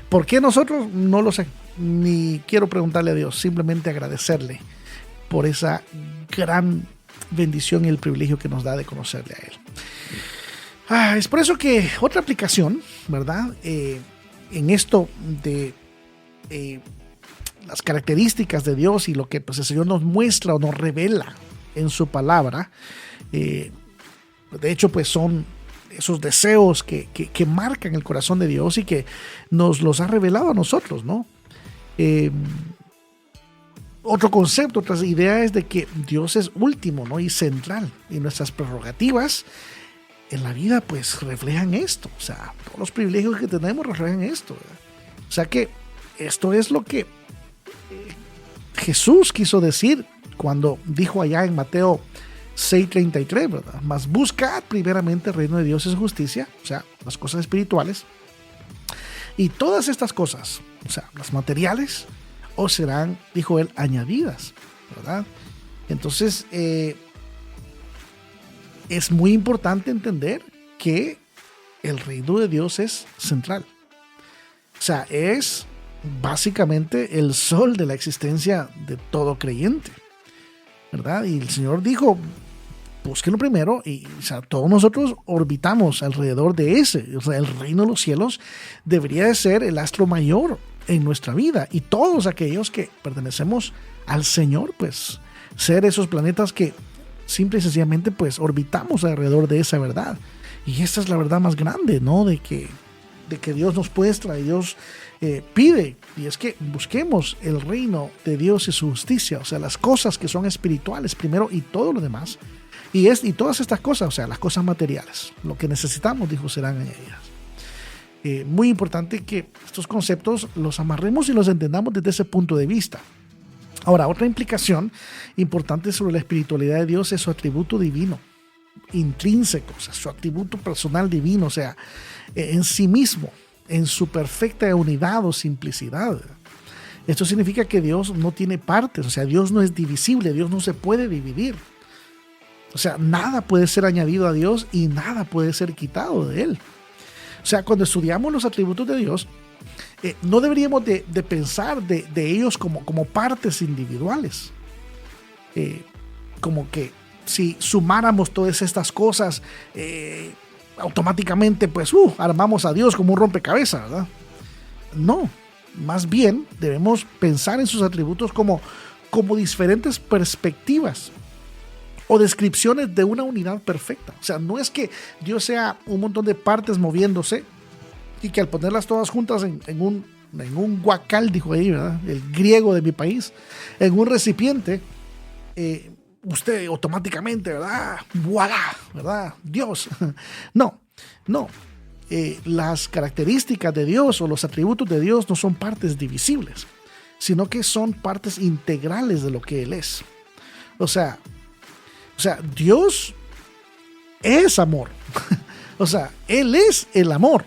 ¿Por qué nosotros? No lo sé, ni quiero preguntarle a Dios, simplemente agradecerle por esa gran bendición y el privilegio que nos da de conocerle a Él. Es por eso que otra aplicación, ¿verdad? En esto de las características de Dios y lo que pues, el Señor nos muestra o nos revela en su palabra, de hecho pues son esos deseos que marcan el corazón de Dios y que nos los ha revelado a nosotros, ¿no? Otro concepto, otras ideas de que Dios es último, ¿no?, y central, y nuestras prerrogativas en la vida pues reflejan esto, o sea, todos los privilegios que tenemos reflejan esto, ¿verdad? O sea que esto es lo que Jesús quiso decir cuando dijo allá en Mateo 6:33, ¿verdad? Mas buscad primeramente el reino de Dios y su justicia, o sea, las cosas espirituales, y todas estas cosas, o sea, las materiales, os serán, dijo él, añadidas, ¿verdad? Entonces, es muy importante entender que el reino de Dios es central. O sea, es básicamente el sol de la existencia de todo creyente, ¿verdad? Y el Señor dijo, búsquenlo primero, y o sea, todos nosotros orbitamos alrededor de ese. O sea, el reino de los cielos debería de ser el astro mayor en nuestra vida, y todos aquellos que pertenecemos al Señor, pues ser esos planetas que simple y sencillamente pues orbitamos alrededor de esa verdad. Y esta es la verdad más grande, ¿no?, de que Dios nos muestra y Dios pide, y es que busquemos el reino de Dios y su justicia, o sea, las cosas que son espirituales primero y todo lo demás, y todas estas cosas, o sea, las cosas materiales, lo que necesitamos, dijo, serán añadidas. Muy importante que estos conceptos los amarremos y los entendamos desde ese punto de vista. Ahora, otra implicación importante sobre la espiritualidad de Dios es su atributo divino, intrínseco, o sea, su atributo personal divino, o sea, en sí mismo, en su perfecta unidad o simplicidad. Esto significa que Dios no tiene partes, o sea, Dios no es divisible, Dios no se puede dividir. O sea, nada puede ser añadido a Dios y nada puede ser quitado de Él. O sea, cuando estudiamos los atributos de Dios, no deberíamos de pensar de ellos como partes individuales. Como que si sumáramos todas estas cosas, automáticamente pues armamos a Dios como un rompecabezas, ¿verdad? No, más bien debemos pensar en sus atributos como diferentes perspectivas o descripciones de una unidad perfecta. O sea, no es que Dios sea un montón de partes moviéndose y que al ponerlas todas juntas en un guacal, dijo ahí, ¿verdad?, el griego de mi país, en un recipiente, usted automáticamente, ¿verdad?, ¡voilá!, ¿verdad?, Dios. No. Las características de Dios o los atributos de Dios no son partes divisibles, sino que son partes integrales de lo que Él es. O sea, Dios es amor. O sea, Él es el amor.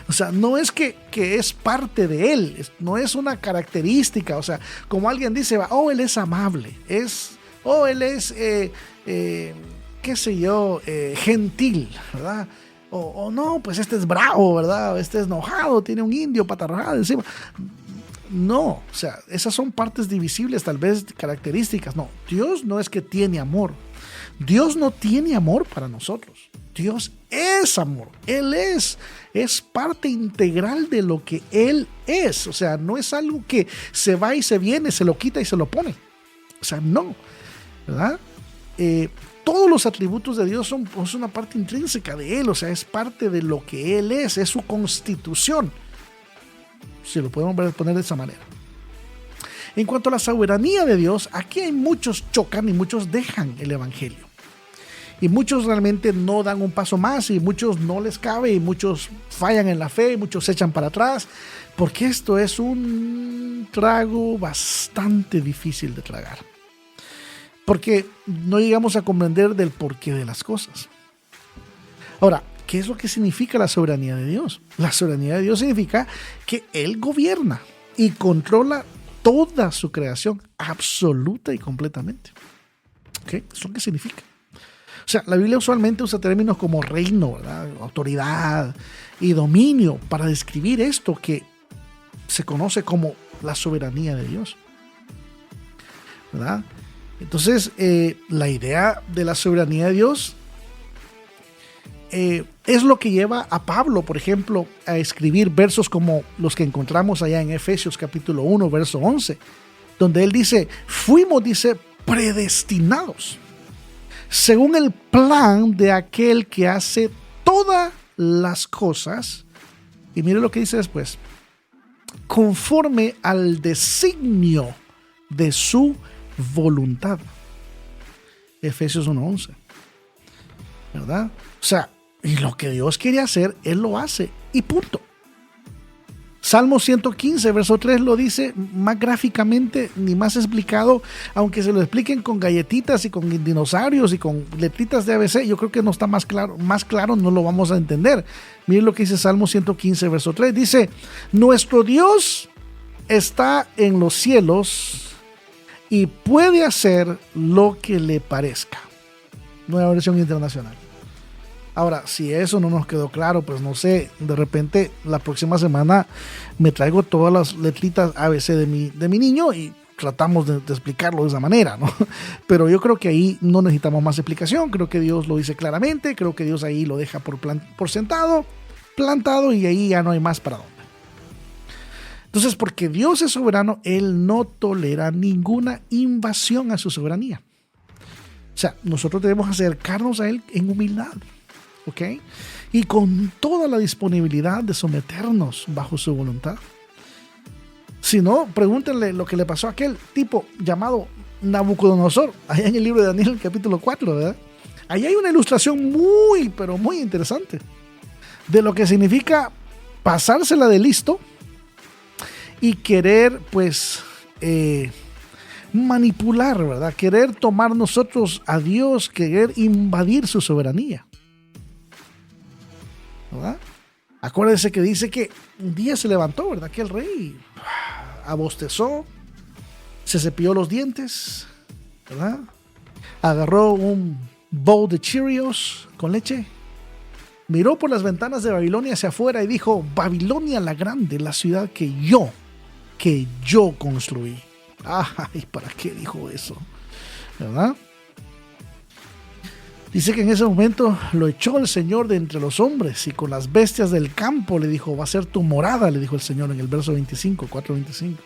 O sea, no es que es parte de Él, no es una característica. O sea, como alguien dice, Él es amable, Él es, qué sé yo, gentil, ¿verdad? O no, pues este es bravo, ¿verdad? Este es enojado, tiene un indio patarrajado encima. No, o sea, esas son partes divisibles, tal vez características. No, Dios no es que tiene amor. Dios no tiene amor para nosotros. Dios es amor. Él es parte integral de lo que Él es. O sea, no es algo que se va y se viene, se lo quita y se lo pone. O sea, no, ¿verdad? Todos los atributos de Dios son una parte intrínseca de Él. O sea, es parte de lo que Él es su constitución. Si lo podemos poner de esa manera. En cuanto a la soberanía de Dios, aquí hay muchos chocan y muchos dejan el evangelio. Y muchos realmente no dan un paso más, y muchos no les cabe, y muchos fallan en la fe, y muchos se echan para atrás, porque esto es un trago bastante difícil de tragar. porque no llegamos a comprender del porqué de las cosas. Ahora, ¿qué es lo que significa la soberanía de Dios? La soberanía de Dios significa que Él gobierna y controla toda su creación, absoluta y completamente. ¿Ok? Eso es lo que significa. O sea, la Biblia usualmente usa términos como reino, ¿verdad? Autoridad y dominio para describir esto que se conoce como la soberanía de Dios, ¿verdad? Entonces, la idea de la soberanía de Dios es lo que lleva a Pablo, por ejemplo, a escribir versos como los que encontramos allá en Efesios capítulo 1, verso 11, donde él dice, fuimos, dice, predestinados, según el plan de aquel que hace todas las cosas, y mire lo que dice después, conforme al designio de su voluntad. Efesios 1:11, ¿verdad? O sea, y lo que Dios quiere hacer, Él lo hace, y punto. Salmo 115, verso 3 lo dice más gráficamente, ni más explicado, aunque se lo expliquen con galletitas y con dinosaurios y con letritas de ABC, yo creo que no está más claro no lo vamos a entender. Miren lo que dice Salmo 115, verso 3, dice, nuestro Dios está en los cielos y puede hacer lo que le parezca. Nueva versión internacional. Ahora, si eso no nos quedó claro, pues no sé, de repente la próxima semana me traigo todas las letritas ABC de mi niño y tratamos de explicarlo de esa manera, ¿no? Pero yo creo que ahí no necesitamos más explicación, creo que Dios lo dice claramente, creo que Dios ahí lo deja por sentado, plantado, y ahí ya no hay más para dónde. Entonces, porque Dios es soberano, Él no tolera ninguna invasión a su soberanía. O sea, nosotros debemos acercarnos a Él en humildad, ¿ok? Y con toda la disponibilidad de someternos bajo su voluntad. Si no, pregúntenle lo que le pasó a aquel tipo llamado Nabucodonosor, allá en el libro de Daniel, capítulo 4, ¿verdad? Ahí hay una ilustración muy, pero muy interesante de lo que significa pasársela de listo y querer, pues, manipular, ¿verdad? Querer tomar nosotros a Dios, querer invadir su soberanía, ¿verdad? Acuérdense que dice que un día se levantó, ¿verdad? Que el rey abostezó, se cepilló los dientes, ¿verdad? Agarró un bowl de Cheerios con leche, miró por las ventanas de Babilonia hacia afuera y dijo, Babilonia la grande, la ciudad que yo construí. Ay, ¿para qué dijo eso? ¿Verdad? Dice que en ese momento lo echó el Señor de entre los hombres y con las bestias del campo le dijo, va a ser tu morada, le dijo el Señor en el verso 25, 4:25.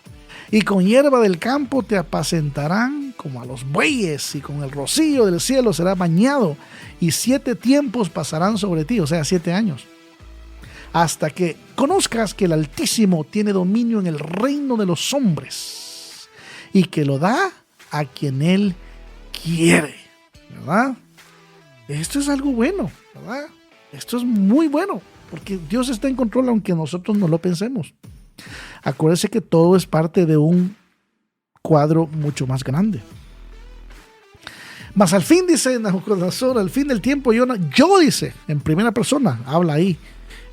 Y con hierba del campo te apacentarán como a los bueyes y con el rocío del cielo serás bañado y 7 tiempos pasarán sobre ti, o sea, 7 años. Hasta que conozcas que el Altísimo tiene dominio en el reino de los hombres y que lo da a quien Él quiere, ¿verdad? Esto es algo bueno, ¿verdad? Esto es muy bueno, porque Dios está en control aunque nosotros no lo pensemos. Acuérdense que todo es parte de un cuadro mucho más grande. Mas al fin, dice Nabucodonosor, al fin del tiempo, yo dice, en primera persona, habla ahí,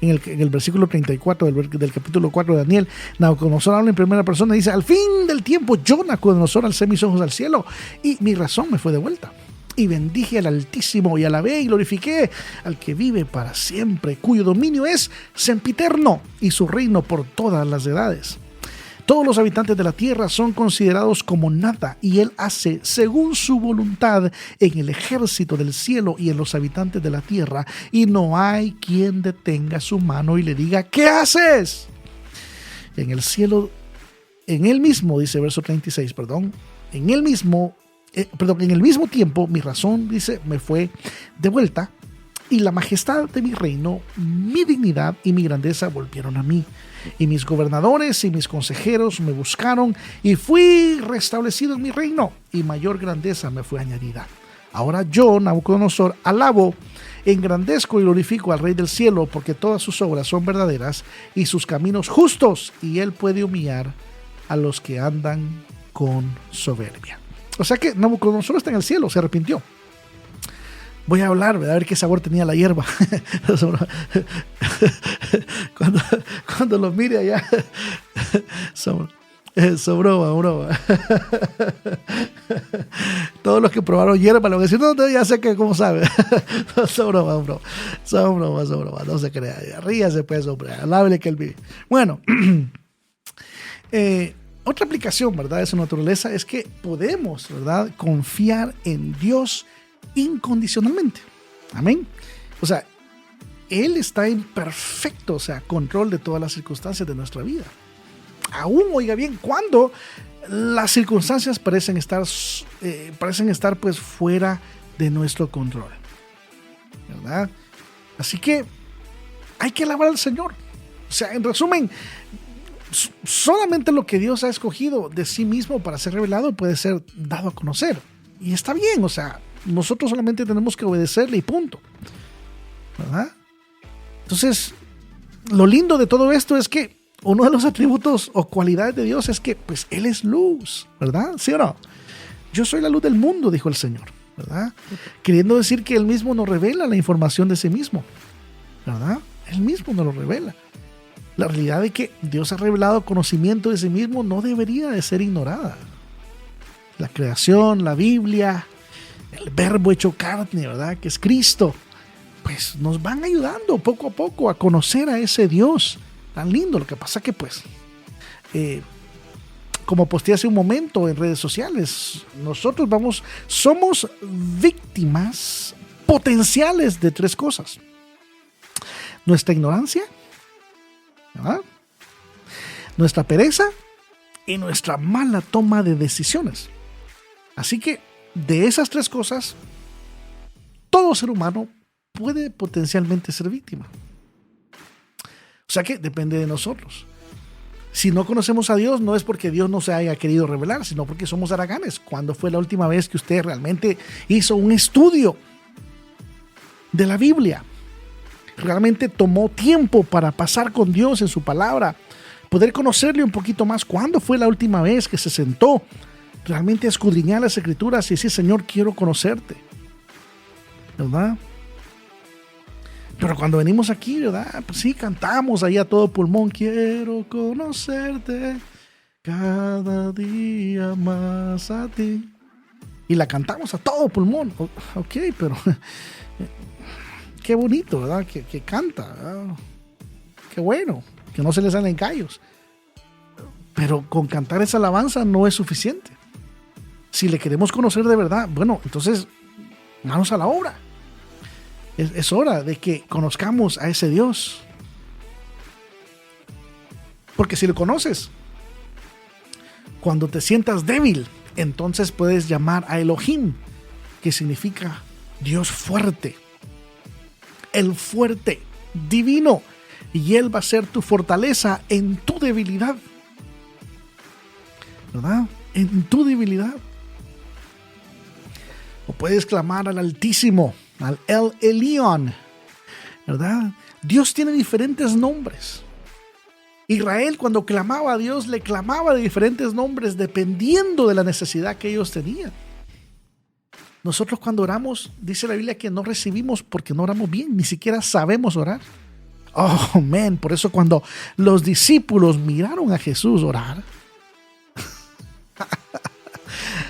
en el versículo 34 del capítulo 4 de Daniel, Nabucodonosor habla en primera persona y dice, al fin del tiempo, yo, Nabucodonosor, alcé mis ojos al cielo y mi razón me fue de vuelta. Y bendije al Altísimo y alabé y glorifiqué al que vive para siempre, cuyo dominio es sempiterno y su reino por todas las edades. Todos los habitantes de la tierra son considerados como nada y Él hace según su voluntad en el ejército del cielo y en los habitantes de la tierra y no hay quien detenga su mano y le diga ¿qué haces? En el cielo, en Él mismo, dice verso 36, en el mismo tiempo mi razón, dice, me fue de vuelta y la majestad de mi reino, mi dignidad y mi grandeza volvieron a mí. Y mis gobernadores y mis consejeros me buscaron y fui restablecido en mi reino y mayor grandeza me fue añadida. Ahora yo, Nabucodonosor, alabo, engrandezco y glorifico al Rey del cielo porque todas sus obras son verdaderas y sus caminos justos y Él puede humillar a los que andan con soberbia. O sea que Nabucodonosor está en el cielo, se arrepintió. Voy a hablar, ¿verdad? A ver qué sabor tenía la hierba. cuando lo mire allá. Sobró. Todos los que probaron hierba lo van a decir, no, ya sé que cómo sabe. Sobró. No se crea. Ríase pues, hombre. Alábele que él vive. Bueno, otra aplicación, ¿verdad? De su naturaleza es que podemos, ¿verdad? Confiar en Dios incondicionalmente. Amén. O sea, Él está en perfecto, control de todas las circunstancias de nuestra vida. Aún, oiga bien, cuando las circunstancias parecen estar pues fuera de nuestro control, ¿verdad? Así que hay que alabar al Señor. O sea, en resumen, solamente lo que Dios ha escogido de sí mismo para ser revelado puede ser dado a conocer. Y está bien, nosotros solamente tenemos que obedecerle y punto, ¿verdad? Entonces, lo lindo de todo esto es que uno de los atributos o cualidades de Dios es que, pues, Él es luz, ¿verdad? ¿Sí o no? Yo soy la luz del mundo, dijo el Señor, ¿verdad? Queriendo decir que Él mismo nos revela la información de sí mismo, ¿verdad? Él mismo nos lo revela. La realidad de que Dios ha revelado conocimiento de sí mismo no debería de ser ignorada. La creación, la Biblia, el verbo hecho carne, ¿verdad? Que es Cristo, pues nos van ayudando poco a poco a conocer a ese Dios tan lindo. Lo que pasa que pues, como posteé hace un momento en redes sociales, nosotros somos víctimas potenciales de 3 cosas. Nuestra ignorancia, ¿verdad? Nuestra pereza y nuestra mala toma de decisiones. Así que de esas 3 cosas, todo ser humano puede potencialmente ser víctima. O sea que depende de nosotros. Si no conocemos a Dios, no es porque Dios no se haya querido revelar, sino porque somos haraganes. ¿Cuándo fue la última vez que usted realmente hizo un estudio de la Biblia? Realmente tomó tiempo para pasar con Dios en su palabra, poder conocerle un poquito más. ¿Cuándo fue la última vez que se sentó realmente a escudriñar las Escrituras y decir, Señor, quiero conocerte? ¿Verdad? Pero cuando venimos aquí, ¿verdad? Pues sí, cantamos ahí a todo pulmón, quiero conocerte cada día más a ti. Y la cantamos a todo pulmón. Ok, pero qué bonito, ¿verdad? Que canta, ¿verdad? Qué bueno, que no se le salen callos. Pero con cantar esa alabanza no es suficiente. Si le queremos conocer de verdad, bueno, entonces manos a la obra. Es hora de que conozcamos a ese Dios. Porque si lo conoces, cuando te sientas débil, entonces puedes llamar a Elohim, que significa Dios fuerte. El fuerte, divino. Y Él va a ser tu fortaleza en tu debilidad. ¿Verdad? En tu debilidad. O puedes clamar al Altísimo, al El Elyon, ¿verdad? Dios tiene diferentes nombres. Israel, cuando clamaba a Dios, le clamaba de diferentes nombres dependiendo de la necesidad que ellos tenían. Nosotros cuando oramos, dice la Biblia que no recibimos porque no oramos bien, ni siquiera sabemos orar. Oh, man, por eso cuando los discípulos miraron a Jesús orar,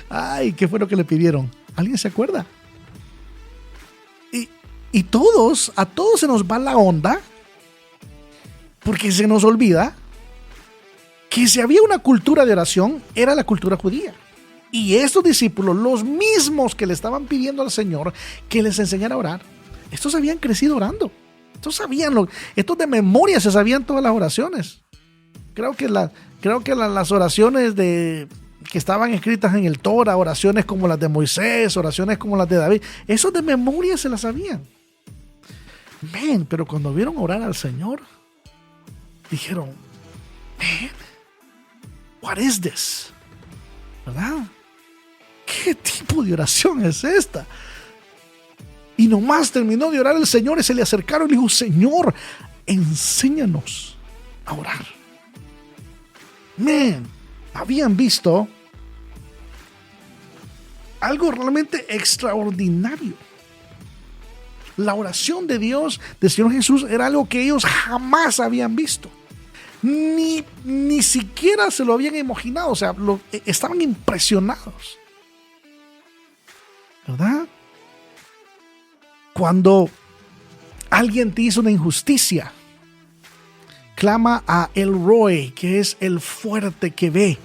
ay, ¿qué fue lo que le pidieron? ¿Alguien se acuerda? Y a todos se nos va la onda, porque se nos olvida que si había una cultura de oración, era la cultura judía. Y estos discípulos, los mismos que le estaban pidiendo al Señor que les enseñara a orar, estos habían crecido orando. Estos de memoria se sabían todas las oraciones. Creo que las oraciones que estaban escritas en el Torah, oraciones como las de Moisés, oraciones como las de David, esos de memoria se las sabían. Pero cuando vieron orar al Señor, dijeron, what is this? ¿Verdad? ¿Qué tipo de oración es esta? Y nomás terminó de orar el Señor y se le acercaron y le dijo, Señor, enséñanos a orar. Habían visto algo realmente extraordinario. La oración de Dios, del Señor Jesús, era algo que ellos jamás habían visto. Ni siquiera se lo habían imaginado. O sea, estaban impresionados. ¿Verdad? Cuando alguien te hizo una injusticia, clama a El Roi, que es el fuerte que ve.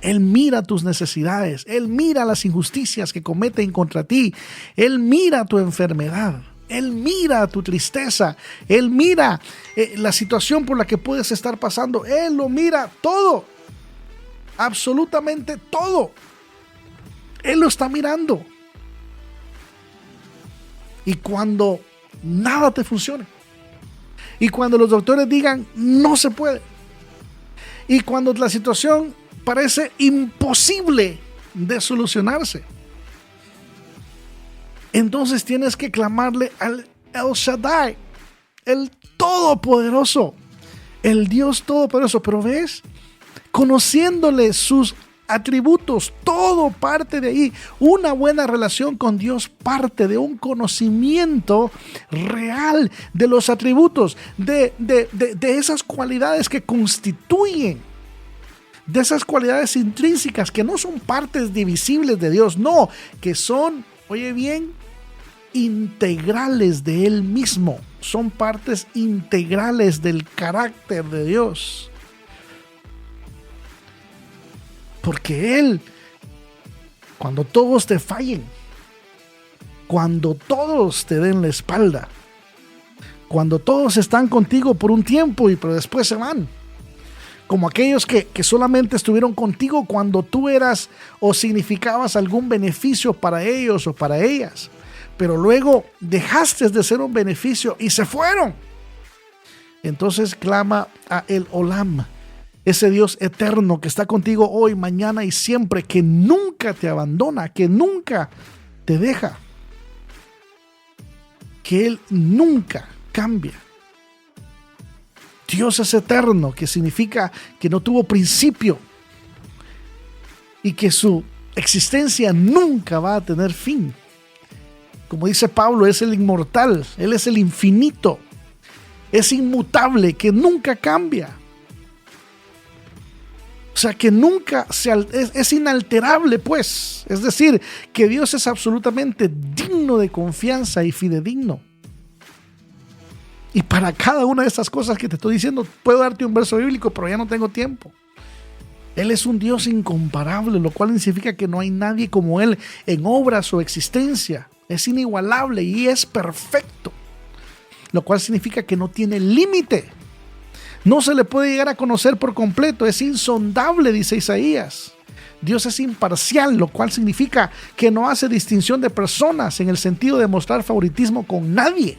Él mira tus necesidades, Él mira las injusticias que cometen contra ti, Él mira tu enfermedad, Él mira tu tristeza, Él mira la situación por la que puedes estar pasando, Él lo mira todo, absolutamente todo. Él lo está mirando. Y cuando nada te funcione, y cuando los doctores digan no se puede, y cuando la situación parece imposible de solucionarse, entonces tienes que clamarle al El Shaddai, el Todopoderoso, el Dios Todopoderoso. Pero ves, conociéndole sus atributos, todo parte de ahí. Una buena relación con Dios parte de un conocimiento real de los atributos, de esas cualidades que constituyen, de esas cualidades intrínsecas que no son partes divisibles de Dios, no, que son, oye bien, integrales de Él mismo, son partes integrales del carácter de Dios. Porque Él, cuando todos te fallen, cuando todos te den la espalda, cuando todos están contigo por un tiempo pero después se van, como aquellos que solamente estuvieron contigo cuando tú eras o significabas algún beneficio para ellos o para ellas, pero luego dejaste de ser un beneficio y se fueron. Entonces clama a El Olam, ese Dios eterno que está contigo hoy, mañana y siempre, que nunca te abandona, que nunca te deja, que Él nunca cambia. Dios es eterno, que significa que no tuvo principio y que su existencia nunca va a tener fin. Como dice Pablo, es el inmortal, Él es el infinito, es inmutable, que nunca cambia. O sea, que nunca es inalterable, pues. Es decir, que Dios es absolutamente digno de confianza y fidedigno. Y para cada una de estas cosas que te estoy diciendo, puedo darte un verso bíblico, pero ya no tengo tiempo. Él es un Dios incomparable, lo cual significa que no hay nadie como Él en obras o existencia. Es inigualable y es perfecto, lo cual significa que no tiene límite. No se le puede llegar a conocer por completo, es insondable, dice Isaías. Dios es imparcial, lo cual significa que no hace distinción de personas en el sentido de mostrar favoritismo con nadie.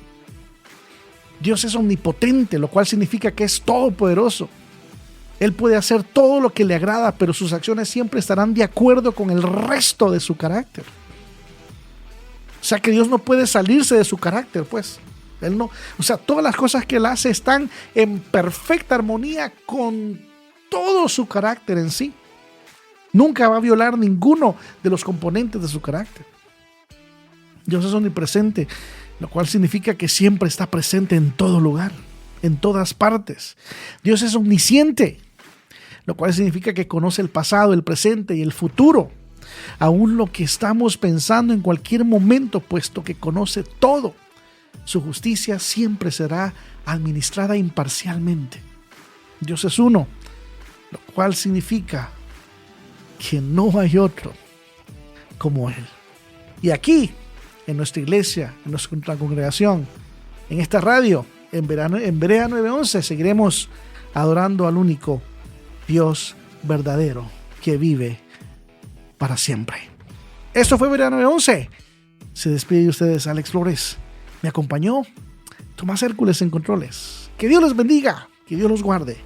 Dios es omnipotente, lo cual significa que es todopoderoso. Él puede hacer todo lo que le agrada, pero sus acciones siempre estarán de acuerdo con el resto de su carácter. O sea que Dios no puede salirse de su carácter, pues. Él no, o sea, todas las cosas que Él hace están en perfecta armonía con todo su carácter en sí. Nunca va a violar ninguno de los componentes de su carácter. Dios es omnipresente, lo cual significa que siempre está presente en todo lugar, en todas partes. Dios es omnisciente, lo cual significa que conoce el pasado, el presente y el futuro, aún lo que estamos pensando en cualquier momento, puesto que conoce todo. Su justicia siempre será administrada imparcialmente. Dios es uno, lo cual significa que no hay otro como Él. Y aquí, en nuestra iglesia, en nuestra congregación, en esta radio, en Berea 911, seguiremos adorando al único Dios verdadero que vive para siempre. Esto fue Berea 911. Se despide de ustedes Alex Flores. Me acompañó Tomás Hércules en controles. Que Dios les bendiga, que Dios los guarde.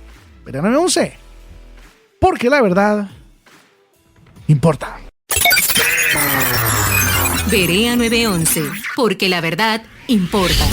Berea 911, porque la verdad importa. Berea 911, porque la verdad importa.